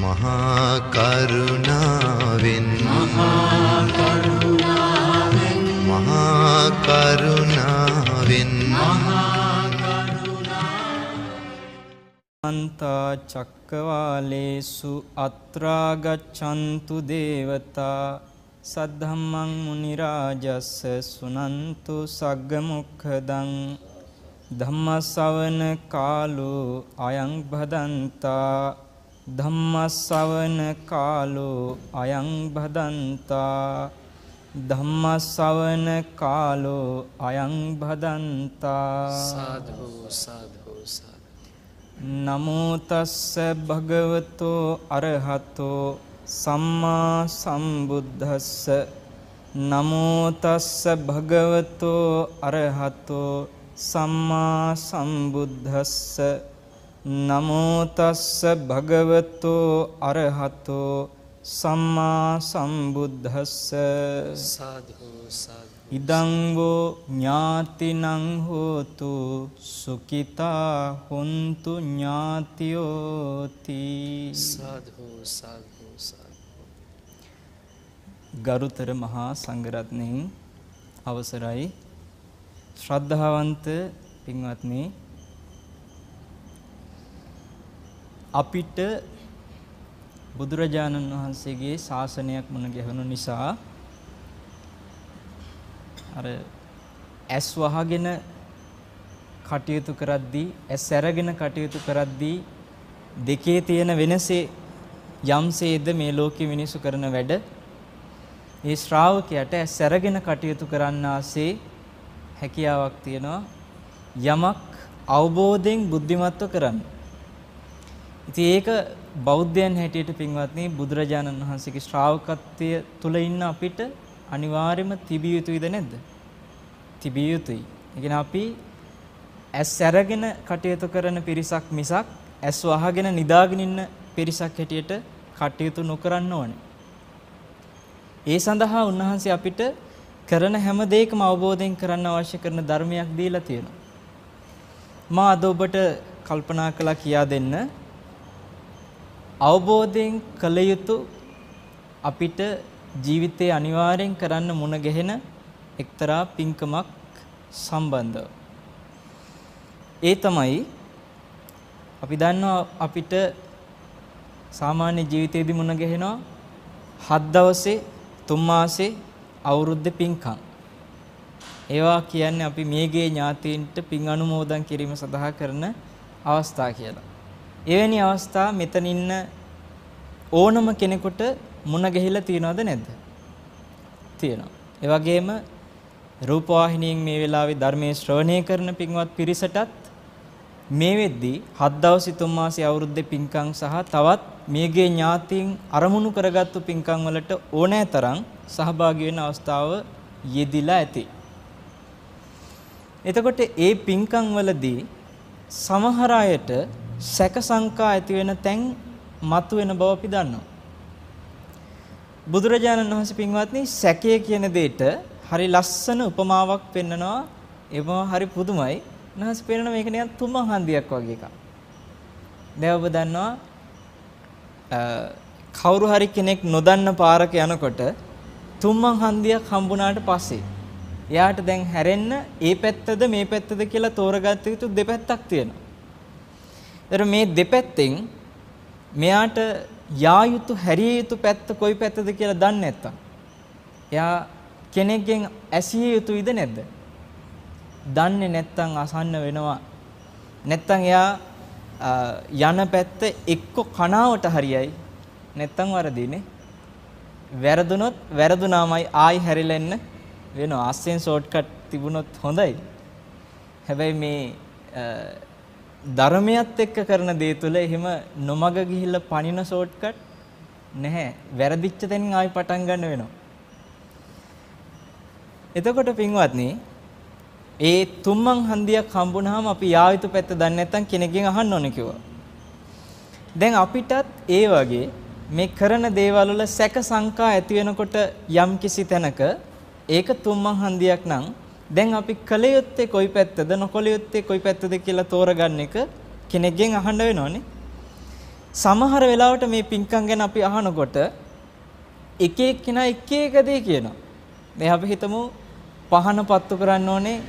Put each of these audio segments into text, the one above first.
මහා කරුණාවෙන් අන්තා චක්කවාලේසු අත්‍රා ගච්ඡන්තු දේවතා සද්ධම්මං මුනි රාජස්ස සුනන්තු සග්ග මොක්ඛදං ධම්මස්සවන කාලෝ අයං භදන්තා ධම්මස්සවන කාලෝ අයං භදන්තා ධම්මස්සවන කාලෝ අයං භදන්තා සාධු සාධු සාධු නමෝ තස්ස භගවතෝ අරහතෝ සම්මා සම්බුද්දස්ස නමෝ තස්ස භගවතෝ අරහතෝ සම්මා සම්බුද්දස්ස නමෝ තස්ස භගවතෝ අරහතෝ සම්මා සම්බුද්දස්ස සාධු සාධු ඉදං වූ ඥාතිනං හෝතු සුඛිතා හොන්තු ඥාතියෝති සාධු සාධු සාධු ගරුතර මහා සංඝරත්නයන් අවසරයි ශ්‍රද්ධාවන්ත පින්වත්නි අපිට බුදුරජාණන් වහන්සේගේ ශාසනයක් මුණ ගැහුණු නිසා අර ඇස් වහගෙන කටයුතු කරද්දී ඇස් ඇරගෙන කටයුතු කරද්දී දෙකේ තියෙන වෙනසේ යම්සේද මේ ලෝකෙ මිනිසු කරන වැඩ මේ ශ්‍රාවකයාට ඇස් ඇරගෙන කටයුතු කරන්නාසේ හැකියාවක් තියෙනවා යමක් අවබෝධයෙන් බුද්ධිමත්ව කරන්න. ඉතින් ඒක බෞද්ධයන් හැටියට පින්වත්නි බුදුරජාණන් වහන්සේගේ ශ්‍රාවකත්වය තුල ඉන්න අපිට අනිවාර්යයෙන්ම තිබිය යුතුයිද නැද්ද? තිබිය යුතුයි. ඒ කියන්නේ අපි ඇස් අරගෙන කටයුතු කරන පිරිසක් මිසක් ඇස් වහගෙන නිදාගෙන ඉන්න පිරිසක් හැටියට කටයුතු නොකරන්න ඕනේ. ඒ සඳහා උන්වහන්සේ අපිට කරන හැම දෙයකම අවබෝධයෙන් කරන්න අවශ්‍ය කරන ධර්මයක් දීලා තියෙනවා. මා අද ඔබට කල්පනා කළා කියා දෙන්න අවබෝධයෙන් කළ යුතු අපිට ජීවිතේ අනිවාර්යෙන් කරන්න මුණ ගැහෙන එක්තරා පින්කමක් සම්බන්ධව. ඒ තමයි අපි දන්නවා අපිට සාමාන්‍ය ජීවිතේදී මුණ ගැහෙනවා 7 දවසේ 3 මාසේ අවුරුද්දේ පින්කම්. ඒවා කියන්නේ අපි මේගේ ඥාතීන්ට පින් අනුමෝදන් කිරීම සඳහා කරන අවස්ථා කියලා. එවැනි අවස්ථා මෙතන ඉන්න ඕනම කෙනෙකුට මුණ ගැහිලා තියනවද නැද්ද? තියෙනවා. ඒ වගේම රූපවාහිනියෙන් මේ වෙලාවේ ධර්මයේ ශ්‍රවණය කරන පින්වත් පිරිසටත් මේ වෙද්දී 7 දවස් 3 මාසයේ අවුරුද්දේ පින්කම් සහ තවත් මේගේ ඥාතීන් අරමුණු කරගත්තු පින්කම් වලට ඕනෑ තරම් සහභාගී වෙන අවස්ථාව යෙදිලා ඇති. එතකොට ඒ පින්කම් වලදී සමහර අයට සැක සංකා ඇති වෙන තැන් මතුවෙන බව අපි දන්නවා. බුදුරජාණන් වහන්සේ පින්වත්නි සැකය කියන දෙයට හරි ලස්සන උපමාවක් පෙන්නනවා. ඒවම හරි පුදුමයි. උන්වහන්සේ පෙන්නන මේක නිකන් තුමන් හන්දියක් වගේ එකක්. දැන් ඔබ දන්නවා කවුරු හරි කෙනෙක් නොදන්න පාරක යනකොට තුමන් හන්දියක් හම්බුණාට පස්සේ එයාට දැන් හැරෙන්න ඒ පැත්තද මේ පැත්තද කියලා තෝරගත්ත යුතු දෙපැත්තක් තියෙනවා. ඒතර මේ දෙපැත්තෙන් මෙයාට යා යුතු හැරිය යුතු පැත්ත කොයි පැත්තද කියලා දන්නේ නැත්තම් එයා කෙනෙක්ගෙන් ඇසිය යුතුයිද නැද්ද? දන්නේ නැත්තම් අසන්න වෙනවා. නැත්තම් එයා යන පැත්ත එක්ක කනාවට හරියයි නැත්තම් වරදිනේ. වැරදුනොත් වැරදුනාමයි ආයි හැරිලා එන්න වෙනවා. අස්සෙන් ෂෝට්කට් තිබුණොත් හොඳයි. හැබැයි මේ ධර්මයත් එක්ක කරන දේ තුළ එහෙම නොමග ගිහිල්ලා පණින ෂෝට්කට් නැහැ. වැරදිච්ච තැනින් ආයි පටන් ගන්න වෙනවා. එතකොට පින්වත්නි ඒ තුම්මන් හන්දියක් හම්බුනහම අපි යා යුතු පැත්ත දන්නේ නැත්නම් කෙනෙක්ගෙන් අහන්න ඕනේ කිව්වා. දැන් අපිටත් ඒ වගේ මේ කරන දේවල් වල සැක සංකා ඇති වෙනකොට යම් කිසි තැනක ඒක තුම්මන් හන්දියක් නම් දැන් අපි කල යුත්තේ කොයි පැත්තද නොකල යුත්තේ කොයි පැත්තද කියලා තෝරගන්න එක කෙනෙක්ගෙන් අහන්න වෙනවනේ. සමහර වෙලාවට මේ පින්කම් ගැන අපි අහනකොට එක එක්කෙනා එක එක දේ කියනවා. මේ අපි හිතමු පහන පත්තු කරන්න ඕනේ,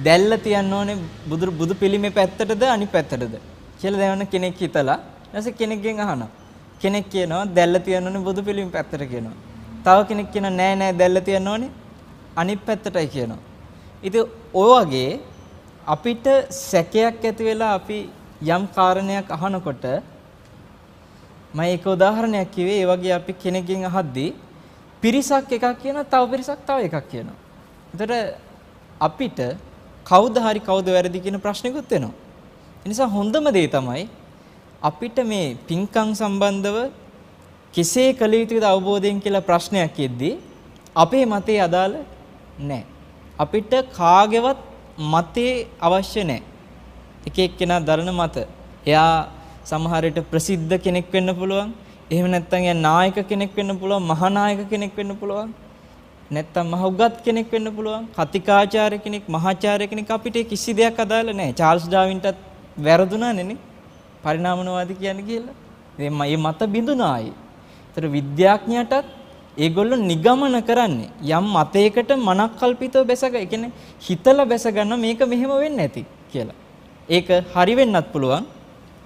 දැල්ල තියන්න ඕනේ බුදු පිළිමේ පැත්තටද අනිත් පැත්තටද කියලා දැනන කෙනෙක් හිතලා ඊට කෙනෙක්ගෙන් අහනවා. කෙනෙක් කියනවා දැල්ල තියන්න ඕනේ බුදු පිළිමේ පැත්තට කියනවා. තව කෙනෙක් කියනවා නෑ නෑ දැල්ල තියන්න ඕනේ අනිත් පැත්තටයි කියනවා. ඉතින් ඔය වගේ අපිට සැකයක් ඇති වෙලා අපි යම් කාරණයක් අහනකොට මම ඒක උදාහරණයක් කිව්වේ. ඒ වගේ අපි කෙනෙක්ගෙන් අහද්දී පිරිසක් එකක් කියනවා, තව පිරිසක් තව එකක් කියනවා. එතකොට අපිට කවුද හරි කවුද වැරදි කියන ප්‍රශ්නෙකුත් වෙනවා. ඒ නිසා හොඳම දේ තමයි අපිට මේ පින්කම් සම්බන්ධව කෙසේ කළ යුතුද අවබෝධයෙන් කියලා ප්‍රශ්නයක් එද්දී අපේ මතේ අදාළ නැහැ. අපිට කාගේවත් මතේ අවශ්‍ය නැහැ. එක එක්කෙනා දරන මත. එයා සමහර විට ප්‍රසිද්ධ කෙනෙක් වෙන්න පුළුවන්. එහෙම නැත්නම් එයා නායක කෙනෙක් වෙන්න පුළුවන්, මහානායක කෙනෙක් වෙන්න පුළුවන්. නැත්නම් මහ උගත් කෙනෙක් වෙන්න පුළුවන්, කතිකාචාර්ය කෙනෙක්, මහාචාර්ය කෙනෙක්. අපිට කිසි දෙයක් අදාළ නැහැ. චාල්ස් ඩාවින්ටත් වැරදුනානේ නේ. පරිණාමවාදී කියන්නේ කියලා. මේ මත බිඳුනායි. ඒතර විද්‍යාඥයටත් ඒගොල්ලෝ නිගමන කරන්නේ යම් මතයකට මනක්කල්පිතව බැසග, ඒ කියන්නේ හිතලා බැස ගන්න මේක මෙහෙම වෙන්නේ නැති කියලා. ඒක හරි වෙන්නත් පුළුවන්,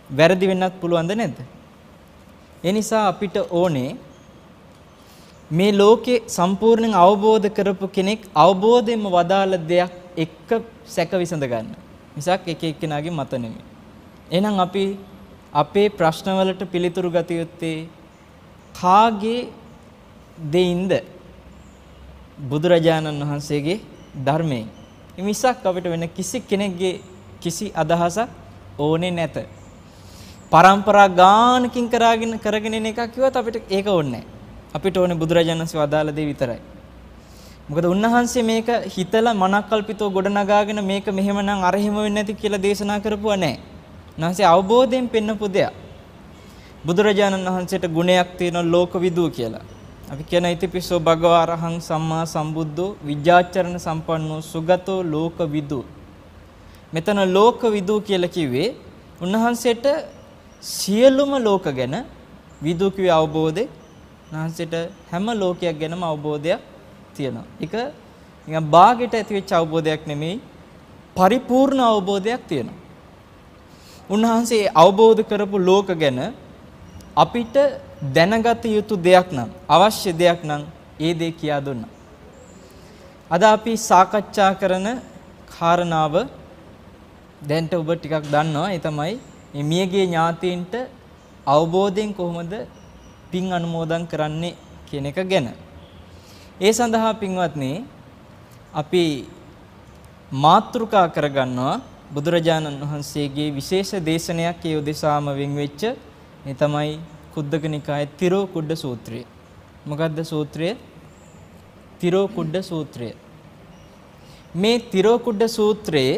වැරදි වෙන්නත් පුළුවන්ද නැද්ද? ඒ නිසා අපිට ඕනේ මේ ලෝකේ සම්පූර්ණයෙන් අවබෝධ කරපු කෙනෙක් අවබෝධයෙන්ම වදාළ දෙයක් එක්ක සැක විසඳ ගන්න. මිසක් එක එක්කෙනාගේ මත නෙමෙයි. එහෙනම් අපි අපේ ප්‍රශ්නවලට පිළිතුරු ගත යුත්තේ කාගේ දෙයින්ද? බුදුරජාණන් වහන්සේගේ ධර්මයෙන්. මිසක් අපිට වෙන කිසි කෙනෙක්ගේ කිසි අදහසක් ඕනේ නැත. පරම්පරා ගානකින් කරගෙන එන එකක් කිව්වත් අපිට ඒක ඕනේ නැහැ. අපිට ඕනේ බුදුරජාණන් වහන්සේ වදාළ දේ විතරයි. මොකද උන්වහන්සේ මේක හිතලා මනක්කල්පිතව ගොඩනගාගෙන මේක මෙහෙමනම් අර එහෙම වෙන්නේ නැති කියලා දේශනා කරපුවා නැහැ. උන්වහන්සේ අවබෝධයෙන් පෙන්නපු දෙයක්. බුදුරජාණන් වහන්සේට ගුණයක් තියෙනවා ලෝකවිදූ කියලා. අපි කියන ඉතිපිසෝ භගවාරහං සම්මා සම්බුද්ධෝ විජ්ජාචරණ සම්පන්නෝ සුගතෝ ලෝකවිදූ. මෙතන ලෝකවිදූ කියලා කිව්වේ උන්වහන්සේට සියලුම ලෝක ගැන විදූ කිව්වේ අවබෝධේ. උන්වහන්සේට හැම ලෝකයක් ගැනම අවබෝධයක් තියෙනවා. ඒක නිකන් බාගෙට ඇති වෙච්ච අවබෝධයක් නෙමෙයි, පරිපූර්ණ අවබෝධයක් තියෙනවා. උන්වහන්සේ අවබෝධ කරපු ලෝක ගැන අපිට දැනගත යුතු දෙයක් නම්, අවශ්‍ය දෙයක් නම් ඒ දේ කියා දුන්නා. අද අපි සාකච්ඡා කරන කාරණාව දැන්ට ඔබ ටිකක් දන්නවා. ඒ තමයි මේ මියගේ ඥාතීන්ට අවබෝධයෙන් කොහොමද පින් අනුමෝදන් කරන්නේ කියන එක ගැන. ඒ සඳහා පින්වත්නි අපි මාතෘකා කරගන්නවා බුදුරජාණන් වහන්සේගේ විශේෂ දේශනයක් ඒ උදෙසාම වෙන් වෙච්ච. මේ තමයි කුද්දක නිකායේ තිරෝකුඩ්ඩ සූත්‍රය. මොකද්ද සූත්‍රය? තිරෝකුඩ්ඩ සූත්‍රය. මේ තිරෝකුඩ්ඩ සූත්‍රයේ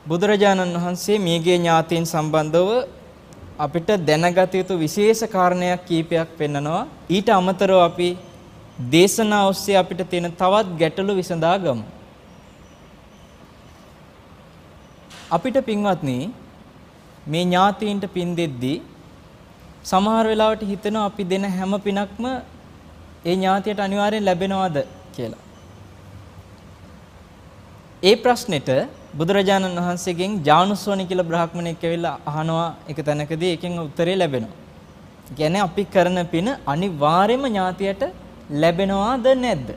බුදුරජාණන් වහන්සේ මියගේ ඥාතීන් සම්බන්ධව අපිට දැනගත යුතු විශේෂ කාරණයක් කීපයක් පෙන්නනවා. ඊට අමතරව අපි දේශනා ඔස්සේ අපිට තියෙන තවත් ගැටලු විසඳා ගමු. අපිට පින්වත්නි මේ ඥාතීන්ට පින් දෙද්දී සමහර වෙලාවට හිතෙනවා අපි දෙන හැම පිනක්ම ඒ ඥාතියට අනිවාර්යෙන් ලැබෙනවද කියලා. ඒ ප්‍රශ්නෙට බුදුරජාණන් වහන්සේගෙන් ජානුස්සෝනි කියලා බ්‍රාහ්මණෙක් ඇවිල්ලා අහනවා එක තැනකදී ඒකෙන් උත්තරේ ලැබෙනවා. කියන්නේ අපි කරන පින අනිවාර්යයෙන්ම ඥාතියට ලැබෙනවද නැද්ද?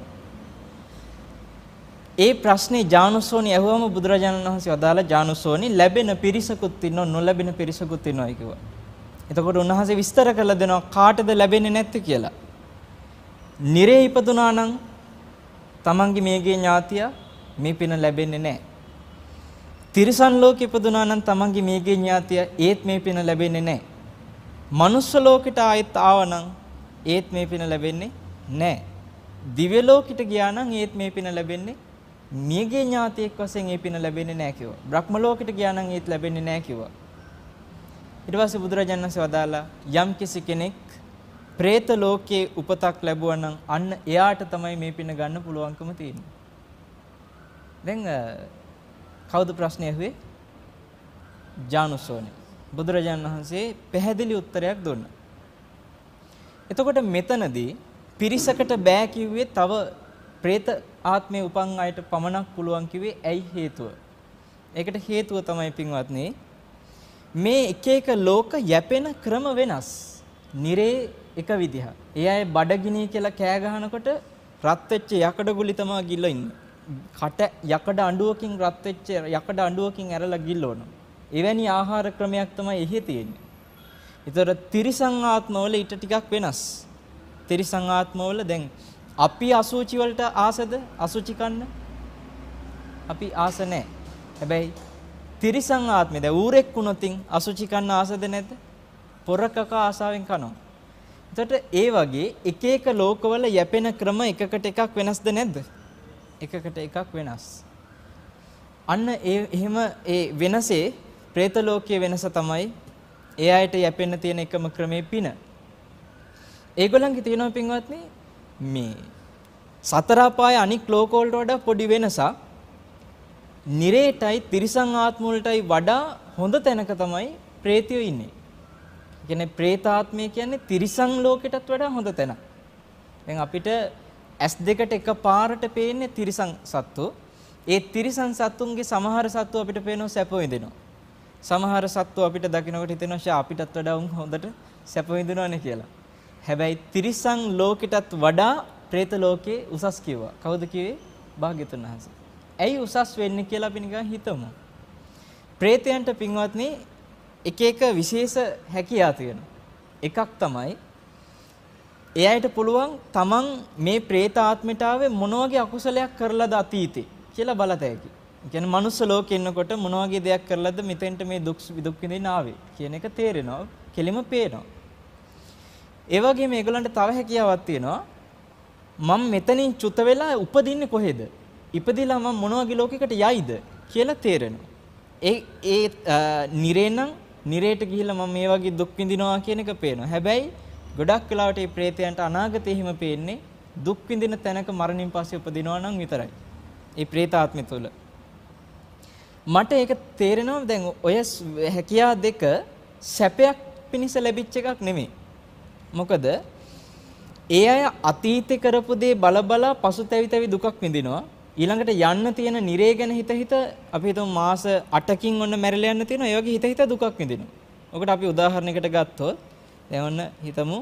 ඒ ප්‍රශ්නේ ජානුස්සෝනි ඇහුවම බුදුරජාණන් වහන්සේ වදාලා ජානුස්සෝනි ලැබෙන පිරිසකුත් ඉන්නව නොලැබෙන පිරිසකුත් ඉන්නවා කිව්වා. එතකොට උන්වහන්සේ විස්තර කරලා දෙනවා කාටද ලැබෙන්නේ නැත්තේ කියලා. නිරේ ඉපදුනා නම් තමන්ගේ මේගේ ඥාතියා මේ පින ලැබෙන්නේ නැහැ. තිරිසන් ලෝකෙ ඉපදුනා නම් තමන්ගේ මේගේ ඥාතියා ඒත් මේ පින ලැබෙන්නේ නැහැ. මනුස්ස ලෝකෙට ආයෙත් ආවනම් ඒත් මේ පින ලැබෙන්නේ නැහැ. දිව්‍ය ලෝකෙට ගියා නම් ඒත් මේ පින ලැබෙන්නේ මියගේ ඥාතියෙක් වශයෙන් ඒ පින ලැබෙන්නේ නැහැ කිව්වා. බ්‍රහ්ම ලෝකෙට ගියා නම් ඒත් ලැබෙන්නේ නැහැ කිව්වා. ඊට පස්සේ බුදුරජාණන් වහන්සේ වදාලා යම් කිසි කෙනෙක් പ്രേත ලෝකයේ උපතක් ලැබුවා නම් අන්න එයාට තමයි මේ පින ගන්න පුළුවන්කම තියෙන්නේ. දැන් කවුද ප්‍රශ්නේ ඇහුවේ? ජානුස්සෝනි. බුදුරජාණන් වහන්සේ පැහැදිලි උත්තරයක් දුන්නා. එතකොට මෙතනදී පිරිසකට බෑ කිව්වේ තව പ്രേත ආත්මේ උපන් අයට පමණක් පුළුවන් කිව්වේ ඇයි හේතුව? ඒකට හේතුව තමයි පින්වත්නි මේ එක එක ලෝක යැපෙන ක්‍රම වෙනස්. නිරේ එක විදිහ. ඒ අය බඩගිනි කියලා කෑ ගහනකොට රත් වෙච්ච යකඩ ගුලි තමයි ගිල්ල ඉන්නේ. කට යකඩ අඬුවකින් රත් වෙච්ච යකඩ අඬුවකින් ඇරලා ගිල්ලවන. එවැනි ආහාර ක්‍රමයක් තමයි එහි තියෙන්නේ. ඒතර තිරිසං ආත්මවල ඊට ටිකක් වෙනස්. තිරිසං ආත්මවල දැන් අපි අසුචි වලට ආසද? අසුචි කන්න? අපි ආස නැහැ. හැබැයි තිරිසං ආත්මේ දැන් ඌරෙක් වුණොතින් අසුචි කන්න ආසද නැද්ද? පොරකක ආසාවෙන් කනවා. එතකොට ඒ වගේ එක එක ලෝකවල යැපෙන ක්‍රම එකකට එකක් වෙනස්ද නැද්ද? එකකට එකක් වෙනස්. අන්න එහෙම ඒ වෙනසේ പ്രേත ලෝකයේ වෙනස තමයි ඒ අයට යැපෙන්න තියෙන එකම ක්‍රමේ පින. ඒගොල්ලන්ගේ තියෙනවා පින්වත්නි මේ සතර අපාය අනික් ලෝක වලට වඩා පොඩි වෙනසක්. නිරේටයි තිරිසං ආත්ම වලටයි වඩා හොඳ තැනක තමයි പ്രേතයෝ ඉන්නේ. කියන්නේ പ്രേතාත්මය කියන්නේ තිරිසං ලෝකෙටත් වඩා හොඳ තැනක්. දැන් අපිට S2කට එකපාරට පේන්නේ තිරිසං සත්තු. ඒ තිරිසං සත්තුන්ගේ සමහර සත්තු අපිට පේනවා සැප විඳිනවා. සමහර සත්තු අපිට දකින්නකොට හිතෙනවා අපිටත් වඩා හොඳට සැප විඳිනවනේ කියලා. හැබැයි තිරිසං ලෝකෙටත් වඩා പ്രേත ලෝකේ උසස් කිව්වා. කවුද කිව්වේ? භාග්‍යතුන් වහන්සේ. ඇයි උසස් වෙන්නේ කියලා අපි නිකන් හිතමු. പ്രേතයන්ට පින්වත්නි එක එක විශේෂ හැකියාව තියෙනවා. එකක් තමයි ඒ අයට පුළුවන් තමන් මේ പ്രേත ආත්මයට ආවේ මොන වගේ අකුසලයක් කරලාද අතීතේ කියලා බලතැකි. ඒ කියන්නේ මනුස්ස ලෝකේ ඉන්නකොට මොන වගේ දෙයක් කරලාද මෙතෙන්ට මේ දුක් විඳින්න ආවේ කියන එක තේරෙනවා. කෙලිම පේනවා. ඒ වගේම මේගොල්ලන්ට තව හැකියාවක් තියෙනවා. මම මෙතනින් චුත වෙලා උපදින්නේ කොහෙද? ඉපදිලා මම මොන වගේ ලෝකයකට යයිද කියලා තේරෙනවා. ඒ නිරේනම් නිරේට ගිහිල්ලා මම මේ වගේ දුක් විඳිනවා කියන එක පේනවා. හැබැයි ගොඩක් වෙලාවට මේ പ്രേතයන්ට අනාගතේ හිම පේන්නේ දුක් විඳින තැනක මරණින් පස්සේ උපදිනවා නම් විතරයි. ඒ പ്രേත ආත්මය තුළ. මට ඒක තේරෙනවා දැන් ඔය හැකියාව දෙක සැපයක් පිණිස ලැබිච්ච එකක් නෙමෙයි. මොකද ඒ අය අතීතේ කරපු දේ බල පසුතැවි දුකක් විඳිනවා. ඊළඟට යන්න තියෙන නිරේ ගැන හිත අපි හිතමු මාස 8කින් ඔන්න මැරිලා යන්න තියෙනවා. ඒ වගේ හිත දුකක් විඳිනවා. ඔකට අපි උදාහරණයකට ගත්තොත් දැන් ඔන්න හිතමු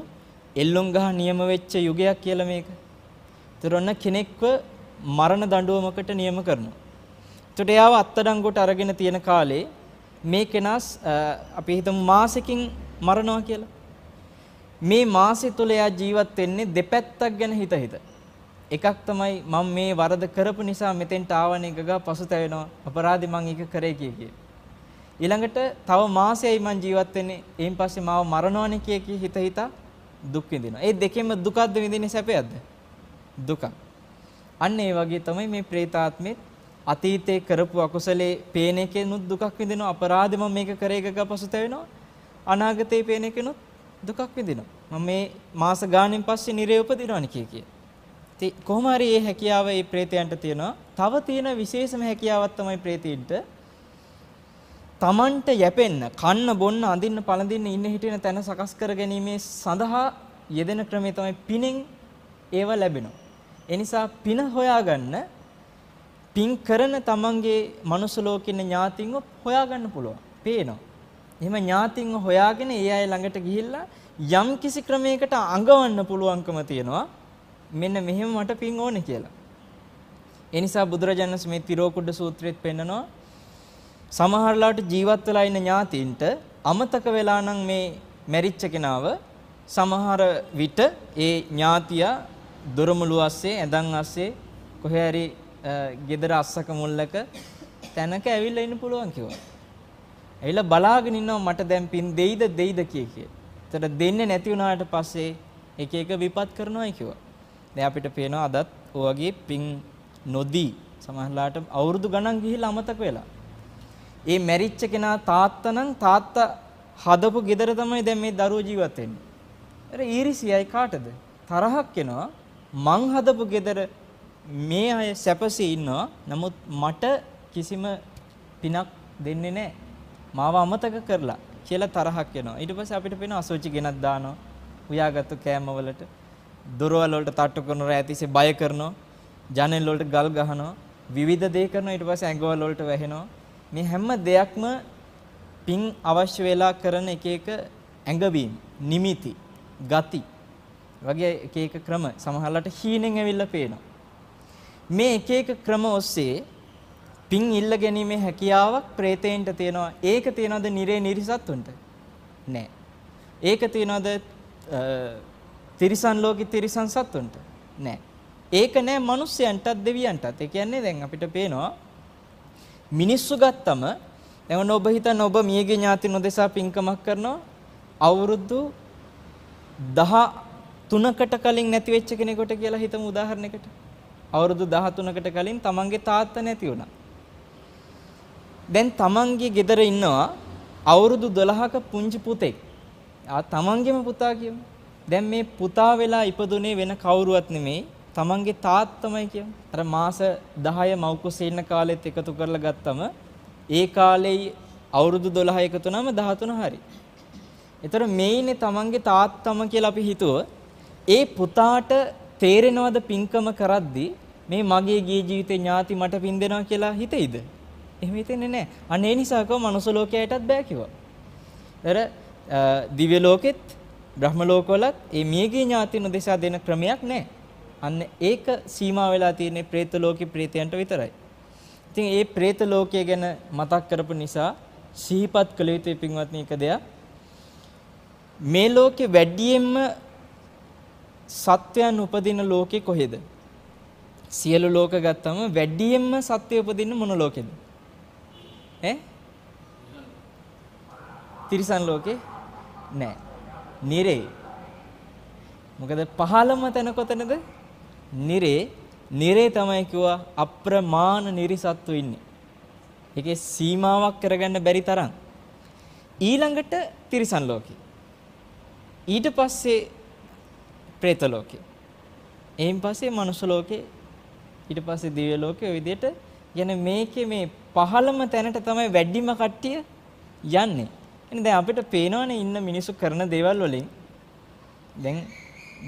එල්ලුම් ගහ නියම වෙච්ච යුගයක් කියලා මේක. ඒතර ඔන්න කෙනෙක්ව මරණ දඬුවමකට නියම කරනවා. ඒතට එයාව අත්අඩංගුවට අරගෙන තියෙන කාලේ මේ කෙනාස් අපි හිතමු මාසෙකින් මරනවා කියලා. මේ මාසෙ තුල එයා ජීවත් වෙන්නේ දෙපැත්තක් ගැන හිත. එකක් තමයි මම මේ වරද කරපු නිසා මෙතෙන්ට ආවනේ ගගා පසුතැවෙනවා අපරාධි මං ඒක කරේ කිය. ඊළඟට තව මාසෙයි මං ජීවත් වෙන්නේ එයින් පස්සේ මාව මරනවනේ කිය හිත දුක් විඳිනවා. ඒ දෙකෙන්ම දුකක්ද විඳින්නේ සැපයක්ද? දුක. අන්න ඒ වගේ තමයි මේ പ്രേතාත්මෙත් අතීතේ කරපු අකුසලේ පේන එකෙනුත් දුකක් විඳිනවා. අපරාධි මම මේක කරේ ගගා පසුතැවෙනවා. අනාගතේ පේන එකෙනුත් දුකක් විඳිනවා. මම මේ මාස ගානෙන් පස්සේ නිරේ උපදිනවනේ කිය. කොහොම හරි මේ හැකියාව මේ പ്രേතයන්ට තියෙනවා. තව තියෙන විශේෂම හැකියාවක් තමයි പ്രേතීන්ට තමන්ට යැපෙන්න, කන්න බොන්න, අඳින්න, පළඳින්න, ඉන්න හිටින තැන සකස් කර ගැනීමේ සඳහා යෙදෙන ක්‍රමය තමයි පිනෙන් ඒව ලැබෙනවා. ඒ නිසා පින හොයාගන්න පින් කරන තමන්ගේ මනුස්ස ලෝකේ ඉන්න ඥාතින්ව හොයාගන්න පුළුවන්. පේනවා. එහෙම ඥාතින්ව හොයාගෙන ඒ අය ළඟට ගිහිල්ලා යම් කිසි ක්‍රමයකට අඟවන්න පුළුවන්කම තියෙනවා. මෙන්න මෙහෙම මට පින් ඕනේ කියලා. ඒ නිසා බුදුරජාණන් වහන්සේ මේ තිරෝකුඩ සූත්‍රයේත් පෙන්නනවා සමහරලාට ජීවත් වෙලා ඉන්න ඥාතීන්ට අමතක වෙලා නම් මේ මැරිච්ච කෙනාව සමහර විට ඒ ඥාතියා දොරමුළු අස්සේ ඇඳන් අස්සේ කොහේ හරි ගෙදර අස්සක මුල්ලක තැනක ඇවිල්ලා ඉන්න පුළුවන් කිව්වා. ඇවිල්ලා බලාගෙන ඉන්නවා මට දැන් පින් දෙයිද කිය. ඒතර දෙන්නේ නැති වුණාට පස්සේ එක එක විපත් කරනවායි කිව්වා. දැන් අපිට පේනවා අදත් ඔය වගේ පින් නොදී සමහරලාට අවුරුදු ගණන් ගිහිල්ලා අමතක වෙලා. ඒ මැරිච්ච කෙනා තාත්තා නම් තාත්තා හදපු ගෙදර තමයි දැන් මේ දරුවෝ ජීවත් වෙන්නේ. අර ඊරිසියයි කාටද? තරහක් එනවා. මං හදපු ගෙදර මේ අය සැපසේ ඉන්නවා. නමුත් මට කිසිම පිනක් දෙන්නේ නැහැ. මාව අමතක කරලා කියලා තරහක් එනවා. ඊට පස්සේ අපිට පේන අසුචි ගෙනත් දානවා. උයාගත්තු කෑම වලට දොරවල් වලට තට්ටු කරනවා, රැතිසේ බය කරනවා, ජනෙල් වලට ගල් ගහනවා, විවිධ දේ කරනවා. ඊට පස්සේ ඇඟවල වලට වැහෙනවා. මේ හැම දෙයක්ම පින් අවශ්‍ය වෙලා කරන එක එක ඇඟවීම්, නිමිති, ගති වගේ එක එක ක්‍රම සමහරවිට හීනෙන් ඇවිල්ලා පේනවා. මේ එක එක ක්‍රම ඔස්සේ පින් ඉල්ල ගැනීමේ හැකියාවක් ප්‍රේතයන්ට තියෙනවා. ඒක තියනවද නිරේ නිරිසත්තුන්ට? නෑ. ඒක තියනවද තිරිසන් ලෝකේ තිරිසන් සත්තුන්ට? නෑ. ඒක නෑ මිනිස්යන්ටත් දෙවියන්ටත්. ඒ කියන්නේ දැන් අපිට පේනවා මිනිස්සු ගත්තම දැන් ඔබ හිතන්න ඔබ මියගේ ඥාති නොදෙසා පින්කමක් කරනවා අවුරුදු 13කට කලින් නැති වෙච්ච කෙනෙකුට කියලා හිතමු උදාහරණයකට. අවුරුදු 13කට කලින් තමන්ගේ තාත්තා නැති වුණා. දැන් තමන්ගේ ගෙදර ඉන්නවා අවුරුදු 12ක පුංචි පුතෙක්. තමන්ගේම පුතා කියමු. දැන් මේ පුතා වෙලා ඉපදුනේ වෙන කවුරුවත් නෙමෙයි තමන්ගේ තාත්තමයි කියමු. අර මාස 10 මව්කුසේ ඉන්න කාලෙත් එකතු කරලා ගත්තම ඒ කාලේ අවුරුදු 12 එකතු වුනම 13 හරි. ඒතර මේ ඉන්නේ තමන්ගේ තාත්තම කියලා අපි හිතුව. ඒ පුතාට තේරෙනවද පින්කම කරද්දී මේ මගේ ගිය ජීවිතේ ඥාති මට පින් දෙනවා කියලා හිතෙයිද? එහෙම හිතෙන්නේ නැහැ. අන්න ඒ නිසා කව මනුස්ස ලෝකයටත් බෑ කිව්වා. ඒතර දිව්‍ය ලෝකෙත් බ්‍රහ්ම ලෝකවලත් මේ මියගේ ඥාතින දෙසා දෙන ක්‍රමයක් නැහැ. අන්න ඒක සීමා වෙලා තියෙන්නේ പ്രേත ලෝකේ ප්‍රේතයන්ට විතරයි. ඉතින් මේ പ്രേත ලෝකය ගැන මතක් කරපු නිසා සිහිපත් කළ යුතු පින්වත්නි එක දෙයක්. මේ ලෝකේ වැඩියෙන්ම සත්වයන් උපදින ලෝකේ කොහෙද? සියලු ලෝක ගත්තම වැඩියෙන්ම සත්වය උපදින්න මොන ලෝකෙද? තිරිසන් ලෝකේ නෑ. නිරේ. මොකද පහළම තැන කොතනද? නිරේ. නිරේ තමයි කිව්වා අප්‍රමාණ නිරිසත්තු ඉන්නේ. ඒකේ සීමාවක් කරගන්න බැරි තරම්. ඊළඟට තිරිසන් ලෝකේ. ඊට පස්සේ പ്രേත ලෝකේ. එයින් පස්සේ මනුස්ස ලෝකේ. ඊට පස්සේ දිව්‍ය ලෝකේ. ඔය විදිහට කියන්නේ මේකේ මේ පහළම තැනට තමයි වැඩිම කට්ටිය යන්නේ. එනේ දැන් අපිට පේනවනේ ඉන්න මිනිස්සු කරන දේවල් වලින් දැන්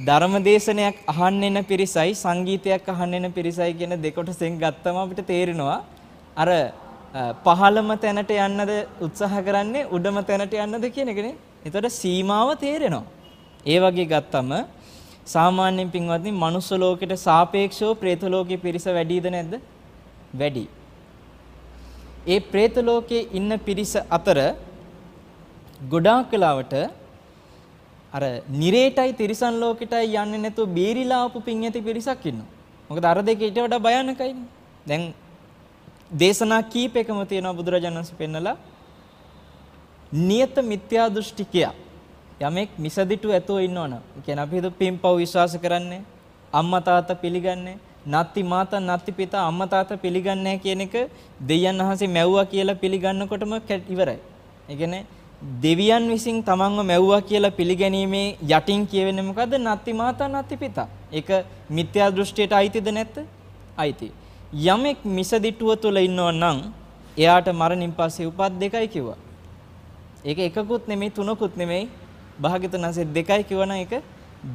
ධර්මදේශනයක් අහන්න එන පිරිසයි සංගීතයක් අහන්න එන පිරිසයි කියන දෙකොටසෙන් ගත්තම අපිට තේරෙනවා අර පහළම තැනට යන්නද උත්සාහ කරන්නේ උඩම තැනට යන්නද කියන එකනේ. එතකොට සීමාව තේරෙනවා. ඒ වගේ ගත්තම සාමාන්‍යයෙන් පින්වත්නි මනුස්ස ලෝකෙට සාපේක්ෂව പ്രേත ලෝකයේ පිරිස වැඩිද නැද්ද? වැඩි. ඒ പ്രേත ලෝකයේ ඉන්න පිරිස අතර ගොඩාක් වෙලාවට අර නිරේටයි තිරිසන් ලෝකෙටයි යන්නේ නැතුව බේරිලා ආපු පින් ඇති පිරිසක් ඉන්නවා. මොකද අර දෙක ඊට වඩා භයානකයිනේ. දැන් දේශනා කීපයකම තියෙනවා බුදුරජාණන් වහන්සේ පෙන්නලා නියත මිත්‍යා දෘෂ්ටිකයා යමෙක් මිසදිටු ඇතෝ ඉන්නවනම් ඒ කියන්නේ අපි හිතුව පින්පව් විශ්වාස කරන්නේ අම්මා තාත්තා පිළිගන්නේ නත්ති මාතා නත්ති පිතා අම්මා තාත්තා පිළිගන්නේ කියන එක දෙවියන් වහන්සේ මැව්වා කියලා පිළිගන්නකොටම ඉවරයි. ඒ කියන්නේ දෙවියන් විසින් තමන්ව මැව්වා කියලා පිළිගැනීමේ යටින් කියවෙන්නේ මොකද්ද? නත්ති මාතා නත්ති පිතා. ඒක මිත්‍යා දෘෂ්ටියට අයිතිද නැත්ද? අයිති. යමෙක් මිසදිටුව තුල ඉන්නව නම් එයාට මරණින් පස්සේ උපත් දෙකයි කිව්වා. ඒක එකකුත් නෙමෙයි තුනකුත් නෙමෙයි. භාග්‍යවතුන් වහන්සේ දෙකයි කිව්වනම් ඒක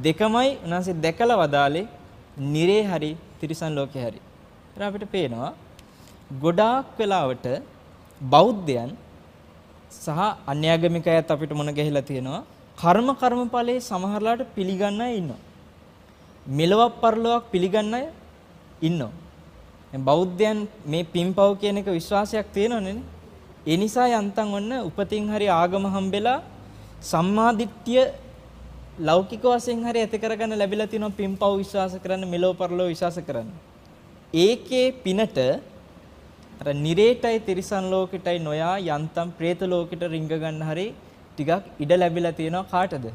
දෙකමයි උන්වහන්සේ දැකලා වදාලේ නිරේ හරි තිරිසන් ලෝකේ හරි. ඒත් අපිට පේනවා ගොඩාක් වෙලාවට බෞද්ධයන් සහ අන්‍යාගමික අයත් අපිට මොන ගහලා තියෙනවා කර්මඵලයේ සමහරලාට පිළිගන්න අය ඉන්නවා. මෙලොවක් පරලොවක් පිළිගන්න අය ඉන්නවා. බෞද්ධයන් මේ පින්පව් කියන එක විශ්වාසයක් තියෙනවනේ. ඒ නිසා යන්තම් ඔන්න උපතින් හරි ආගම හම්බෙලා සම්මාදිට්ඨිය ලෞකික වශයෙන් හරි ඇති කරගන්න ලැබිලා තියෙනවා පින්පව් විශ්වාස කරන්න මෙලොව පරලොව විශ්වාස කරන්න. ඒකේ පිනට අර නිරේටයි තිරිසන් ලෝකෙටයි නොයා යන්තම් പ്രേත ලෝකෙට රිංග ගන්න හරි ටිකක් ඉඩ ලැබිලා තියෙනවා කාටද?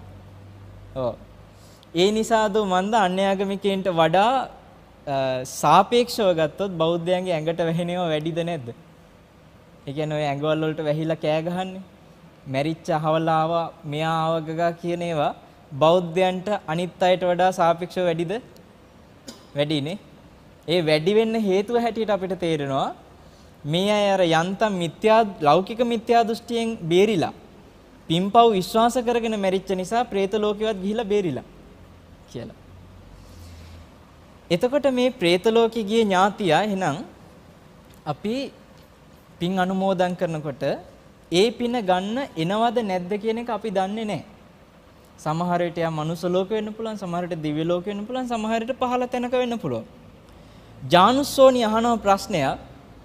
ඔව්. ඒ නිසාද මන්ද අන්‍යාගමිකයන්ට වඩා සාපේක්ෂව ගත්තොත් බෞද්ධයන්ගේ ඇඟට වැහෙනව වැඩිද නැද්ද? ඒ කියන්නේ ඔය ඇඟවල වලට වැහිලා කෑ ගහන්නේ. මැරිච්ච අහවල ආවා මෙයා ආවගා කියන ඒවා බෞද්ධයන්ට අනිත් අයට වඩා සාපේක්ෂව වැඩිද? වැඩිනේ. ඒ වැඩි වෙන්න හේතුව හැටියට අපිට තේරෙනවා මේ අය අර යන්තම් ලෞකික මිත්‍යා දෘෂ්ටියෙන් බේරිලා පින්පව් විශ්වාස කරගෙන මැරිච්ච නිසා പ്രേත ලෝකෙවත් ගිහිලා බේරිලා කියලා. එතකොට මේ പ്രേත ලෝකෙ ගියේ ඥාතියා එහෙනම් අපි පින් අනුමෝදන් කරනකොට ඒ පින ගන්න එනවද නැද්ද කියන එක අපි දන්නේ නැහැ. සමහර විට යා මනුස්ස ලෝක වෙන්න පුළුවන්, සමහර විට දිව්‍ය ලෝක වෙන්න පුළුවන්, සමහර විට පහළ තැනක වෙන්න පුළුවන්. ජානුස්සෝනි අහන ප්‍රශ්නය